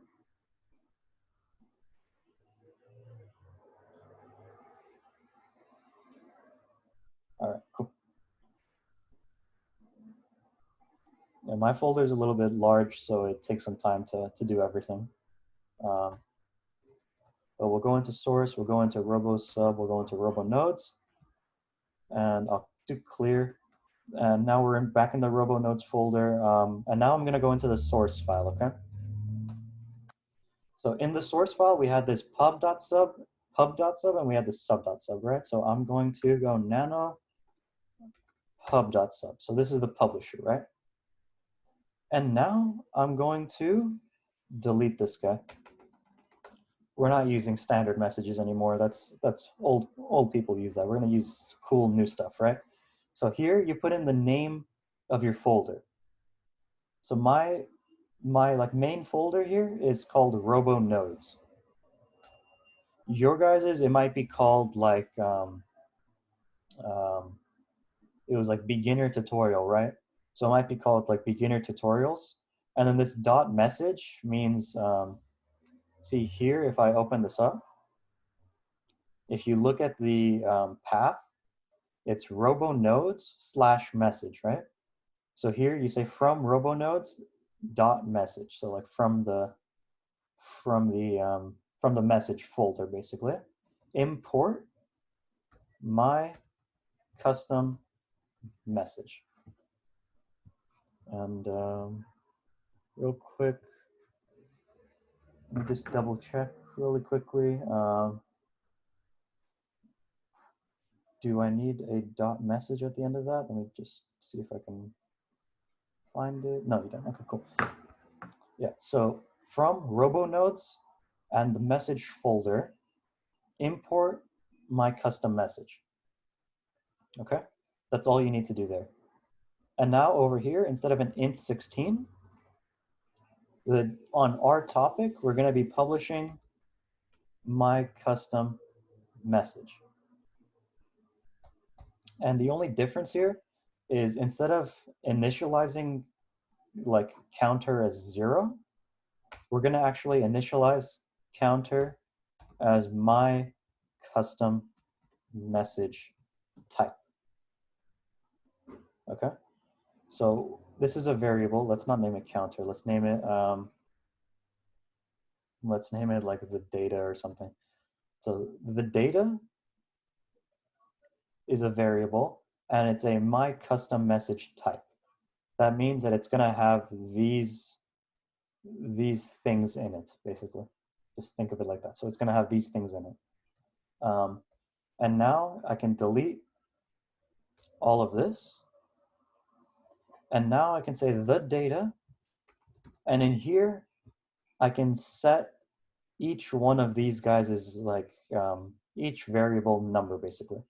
All right, cool. Yeah, my folder is a little bit large, so it takes some time to do everything. But we'll go into source, we'll go into RoboSub, we'll go into RoboNodes, and I'll do clear. And now we're back in the RoboNodes folder. And now I'm going to go into the source file, okay? So in the source file, we had this pub.sub, and we had this sub.sub, right? So I'm going to go nano pub.sub. So this is the publisher, right? And now I'm going to delete this guy. We're not using standard messages anymore. That's old people use that. We're going to use cool new stuff, right? So here you put in the name of your folder. So my like main folder here is called RoboNodes. Your guys's, it might be called like it was like beginner tutorial, right? So it might be called like beginner tutorials. And then this dot message means see here, if I open this up, if you look at the path, it's RoboNodes/message, right? So here you say from RoboNodes dot message. So like from the message folder, basically. Import my custom message. And real quick, let me just double check really quickly. Do I need a dot message at the end of that? Let me just see if I can find it. No, you don't. Okay, cool. Yeah, so from RoboNodes and the message folder, import my custom message. Okay, that's all you need to do there. And now over here, instead of an int16, on our topic, we're going to be publishing my custom message. And the only difference here is instead of initializing like counter as 0, we're going to actually initialize counter as my custom message type. Okay, so this is a variable. Let's not name it counter. Let's name it like the data or something. So the data is a variable, and it's a my custom message type. That means that it's going to have these things in it, basically. Just think of it like that. So it's going to have these things in it. And now I can delete all of this. And now I can say the data. And in here, I can set each one of these guys is like each variable number, basically.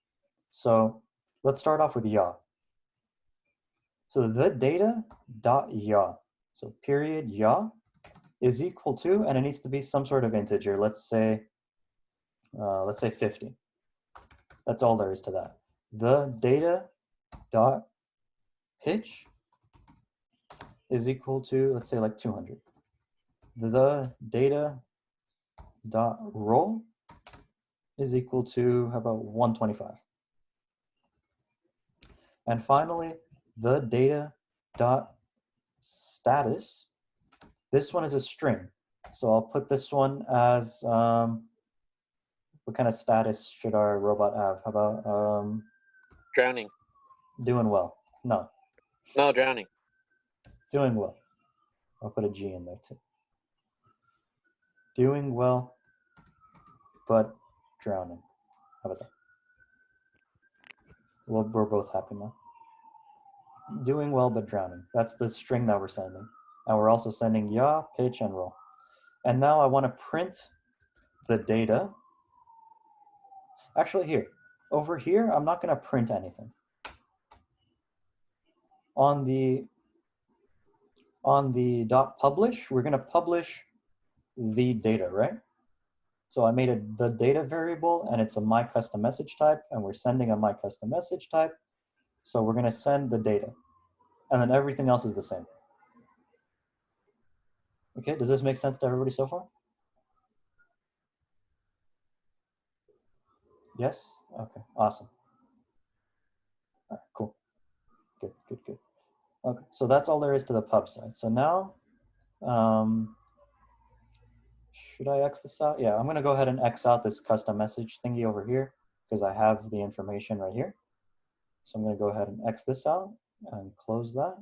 So let's start off with yaw. So the data dot yaw. So period yaw is equal to, and it needs to be some sort of integer. Let's say 50. That's all there is to that. The data dot pitch is equal to, let's say like 200. The data dot roll is equal to, how about 125? And finally, the data dot status. This one is a string. So I'll put this one as, what kind of status should our robot have? How about drowning? Doing well. No. No, drowning. Doing well. I'll put a G in there too. Doing well, but drowning. How about that? Well, we're both happy now. Doing well, but drowning. That's the string that we're sending. And we're also sending yaw, pitch, and roll. And now I want to print the data. Actually, here. Over here, I'm not going to print anything. On the dot publish, we're going to publish the data, right? So I made the data variable, and it's a my custom message type, and we're sending a my custom message type. So we're going to send the data, and then everything else is the same. Okay, does this make sense to everybody so far? Yes? Okay, awesome. All right, cool. Good, good, good. Okay, so that's all there is to the pub side. So now, should I X this out? Yeah, I'm gonna go ahead and X out this custom message thingy over here because I have the information right here. So I'm gonna go ahead and X this out and close that.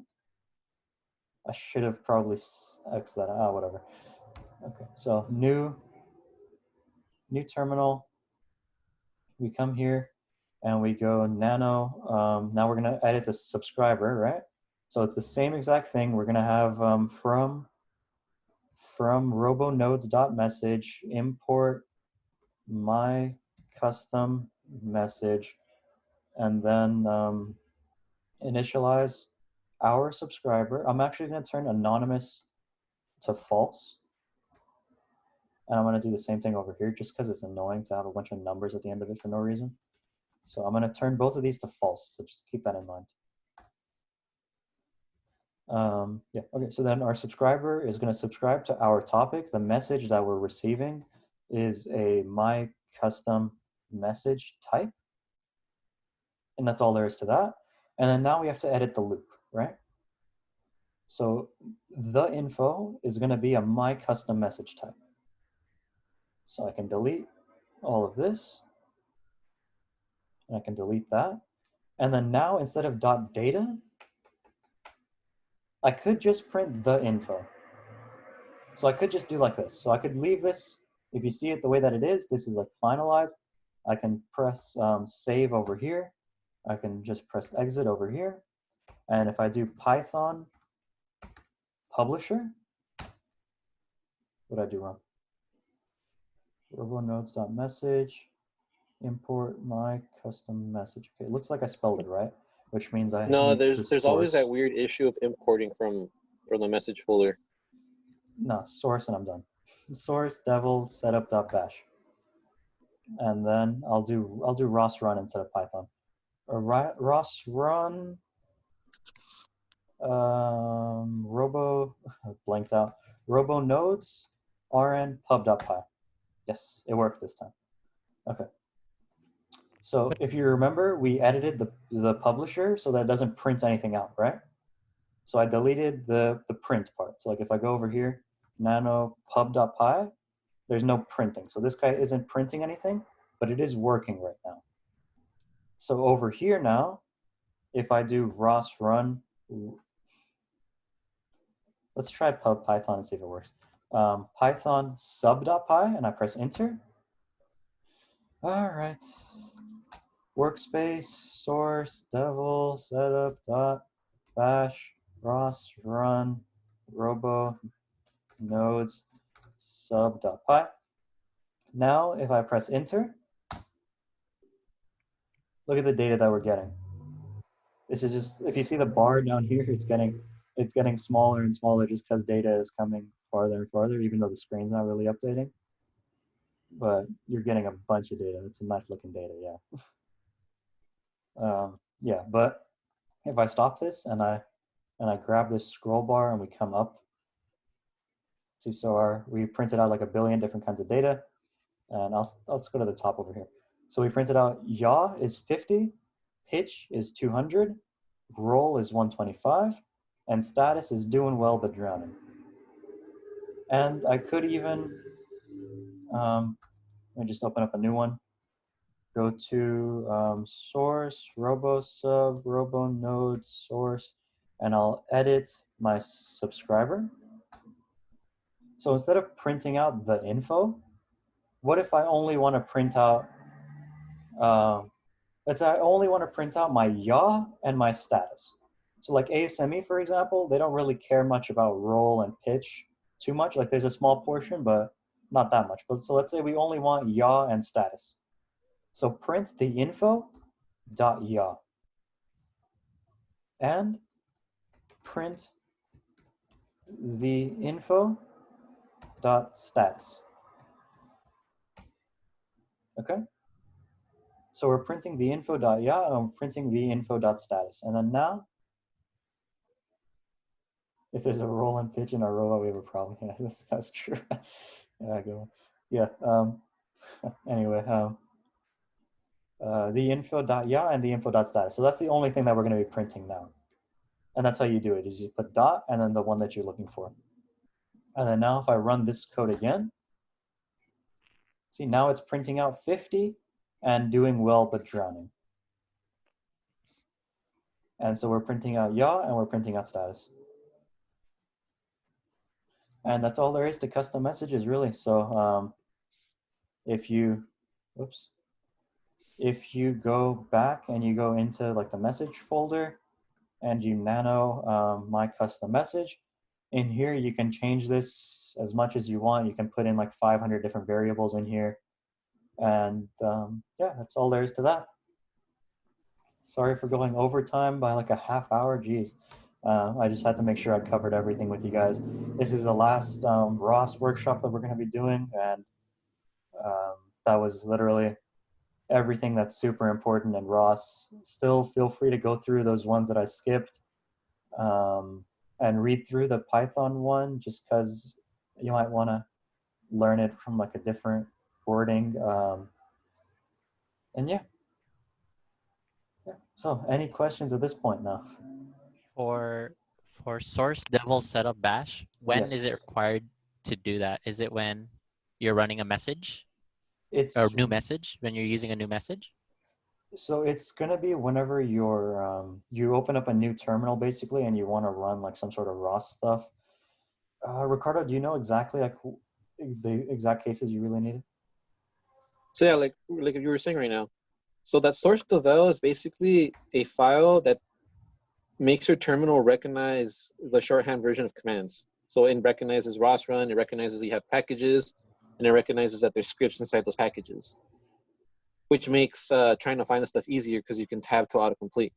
I should have probably X that out, whatever. Okay, so new terminal. We come here and we go nano. Now we're gonna edit the subscriber, right? So it's the same exact thing. We're gonna have from robonodes.message import my custom message, and then initialize our subscriber. I'm actually going to turn anonymous to false. And I'm going to do the same thing over here just because it's annoying to have a bunch of numbers at the end of it for no reason. So I'm going to turn both of these to false. So just keep that in mind. Yeah, okay, so then our subscriber is going to subscribe to our topic. The message that we're receiving is a my custom message type. And that's all there is to that. And then now we have to edit the loop, right? So the info is going to be a my custom message type. So I can delete all of this. And I can delete that. And then now instead of .data, I could just print the info. So I could just do like this. So I could leave this, if you see it the way that it is, this is like finalized. I can press save over here. I can just press exit over here. And if I do Python publisher, what did I do wrong? robonodes.message, import my custom message. Okay, it looks like I spelled it right, which means I No, need to there's always source. that weird issue of importing from the message folder. No, source and I'm done. Source devil setup.bash. And then I'll do ROS run instead of Python. Or ROS run robo blanked out. Robo nodes Aren pub.py. Yes, it worked this time. Okay. So if you remember, we edited the publisher so that it doesn't print anything out, right? So I deleted the print part. So like if I go over here, nano pub.py, there's no printing. So this guy isn't printing anything, but it is working right now. So over here now, if I do ROS run, let's try pub Python and see if it works. Python sub.py, and I press enter. All right. Workspace, source, devil, setup, dot, bash, ROS run, robo, nodes, sub.py. Now, if I press enter, look at the data that we're getting. This is just, if you see the bar down here, it's getting smaller and smaller just because data is coming farther and farther, even though the screen's not really updating. But you're getting a bunch of data. It's a nice looking data, yeah. Yeah, but if I stop this and I grab this scroll bar and we come up, see, so we printed out like a billion different kinds of data, and let's go to the top over here. So we printed out yaw is 50, pitch is 200, roll is 125, and status is doing well but drowning. And I could even, let me just open up a new one. Go to source, RoboSub, RoboNodes, source, and I'll edit my subscriber. So instead of printing out the info, what if I only want to print out, let's say I only want to print out my yaw and my status. So like ASME, for example, they don't really care much about roll and pitch too much. Like there's a small portion, but not that much. But so let's say we only want yaw and status. So print the info.yaw and print the info.status. Okay? So we're printing the info.yaw and we're printing the info.status. And then now, if there's a roll and pitch in our row, we have a problem. Yeah, that's true. Yeah, go. Yeah. Anyway, the info.yaw and the info.status. So that's the only thing that we're going to be printing now. And that's how you do it, is you put dot and then the one that you're looking for. And then now if I run this code again, See, now it's printing out 50 and doing well but drowning. And so we're printing out yaw and we're printing out status. And that's all there is to custom messages, really. So if you go back and you go into like the message folder and you nano my custom message, in here you can change this as much as you want. You can put in like 500 different variables in here. And yeah, that's all there is to that. Sorry for going overtime by like a half hour. Geez. I just had to make sure I covered everything with you guys. This is the last ROS workshop that we're going to be doing, and that was literally everything that's super important in ROS. Still feel free to go through those ones that I skipped and read through the Python one, just because you might want to learn it from like a different wording. And yeah. So any questions at this point now? For source devel setup bash, when is it required to do that? Is it when you're running a message? Or new message, when you're using a new message? So it's gonna be whenever you're you open up a new terminal basically and you want to run like some sort of ROS stuff. Ricardo, do you know exactly like the exact cases you really need? So yeah, like you were saying right now. So that source devel is basically a file that makes your terminal recognize the shorthand version of commands. So it recognizes ROS run, it recognizes you have packages, and it recognizes that there's scripts inside those packages, which makes trying to find the stuff easier because you can tab to autocomplete.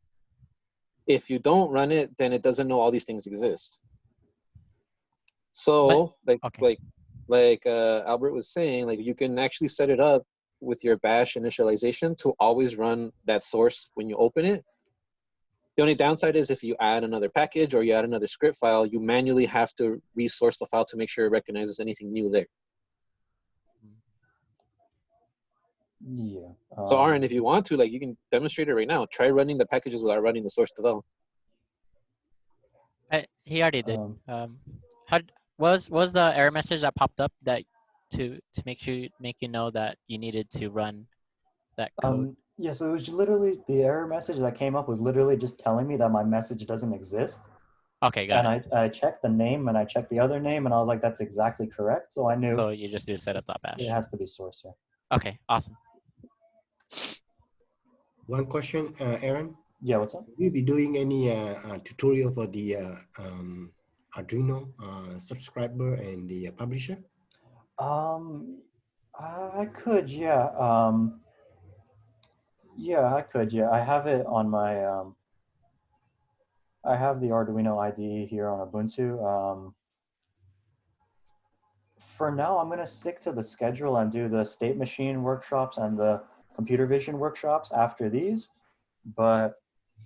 If you don't run it, then it doesn't know all these things exist. So like Albert was saying, like you can actually set it up with your bash initialization to always run that source when you open it. The only downside is if you add another package or you add another script file, you manually have to resource the file to make sure it recognizes anything new there. Yeah. So Aren, if you want to, like you can demonstrate it right now. Try running the packages without running the source devel. He already did. How was the error message that popped up that to make you know that you needed to run that code? Yeah, so it was literally the error message that came up was literally just telling me that my message doesn't exist. Okay, got it. And I checked the name and I checked the other name and I was like, that's exactly correct. So I knew. So you just do setup.bash. It has to be source, yeah. Okay, awesome. One question, Aren. Yeah, what's up? Will you be doing any tutorial for the Arduino subscriber and the publisher? I could, yeah. Yeah, I could, yeah. I have it on my, I have the Arduino IDE here on Ubuntu. For now, I'm going to stick to the schedule and do the state machine workshops and the computer vision workshops after these. But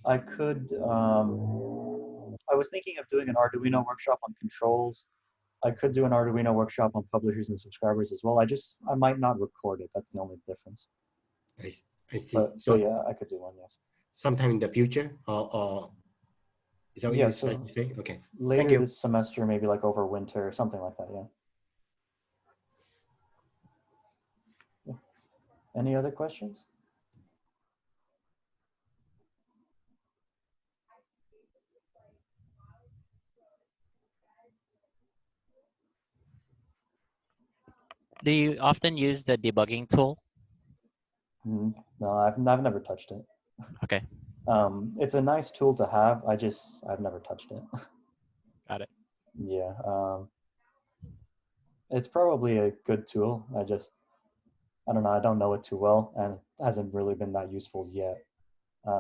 I could, I was thinking of doing an Arduino workshop on controls. I could do an Arduino workshop on publishers and subscribers as well. I might not record it. That's the only difference. I see. But, so yeah, I could do one, yeah. Sometime in the future, or is that what you're saying? Okay. Later this semester, maybe like over winter or something like that, yeah. Any other questions? Do you often use the debugging tool? No, I've never touched it. Okay. It's a nice tool to have. I've never touched it. Got it. Yeah. It's probably a good tool. I don't know. I don't know it too well, and it hasn't really been that useful yet.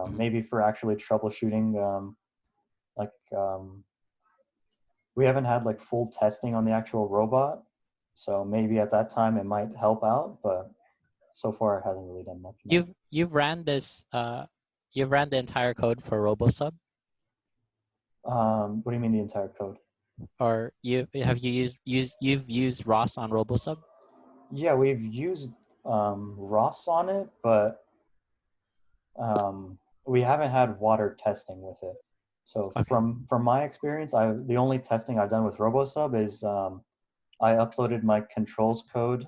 Maybe for actually troubleshooting, we haven't had like full testing on the actual robot. So maybe at that time it might help out, but so far it hasn't really done much. You've ran this you've ran the entire code for RoboSub? What do you mean the entire code? Or you've used ROS on RoboSub? Yeah, we've used ROS on it, but we haven't had water testing with it. So from my experience, the only testing I've done with RoboSub is I uploaded my controls code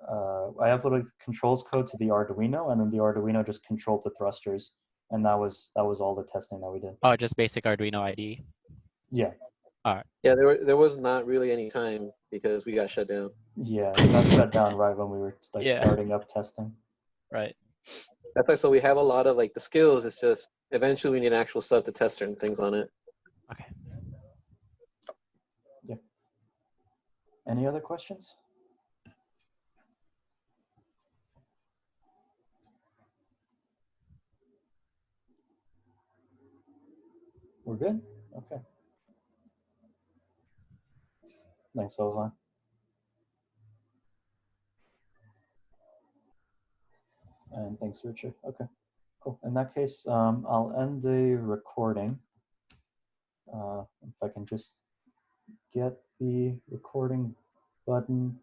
I uploaded controls code to the Arduino, and then the Arduino just controlled the thrusters, and that was all the testing that we did. Oh, just basic Arduino IDE. Yeah. All right. Yeah, there was not really any time because we got shut down. Yeah, it got shut down right when we were like Yeah. starting up testing. Right. That's why. So we have a lot of like the skills. It's just eventually we need an actual sub to test certain things on it. Okay. Yeah. Any other questions? We're good? Okay. Thanks, Ovan. And thanks, Richard. Okay, cool. In that case, I'll end the recording. If I can just get the recording button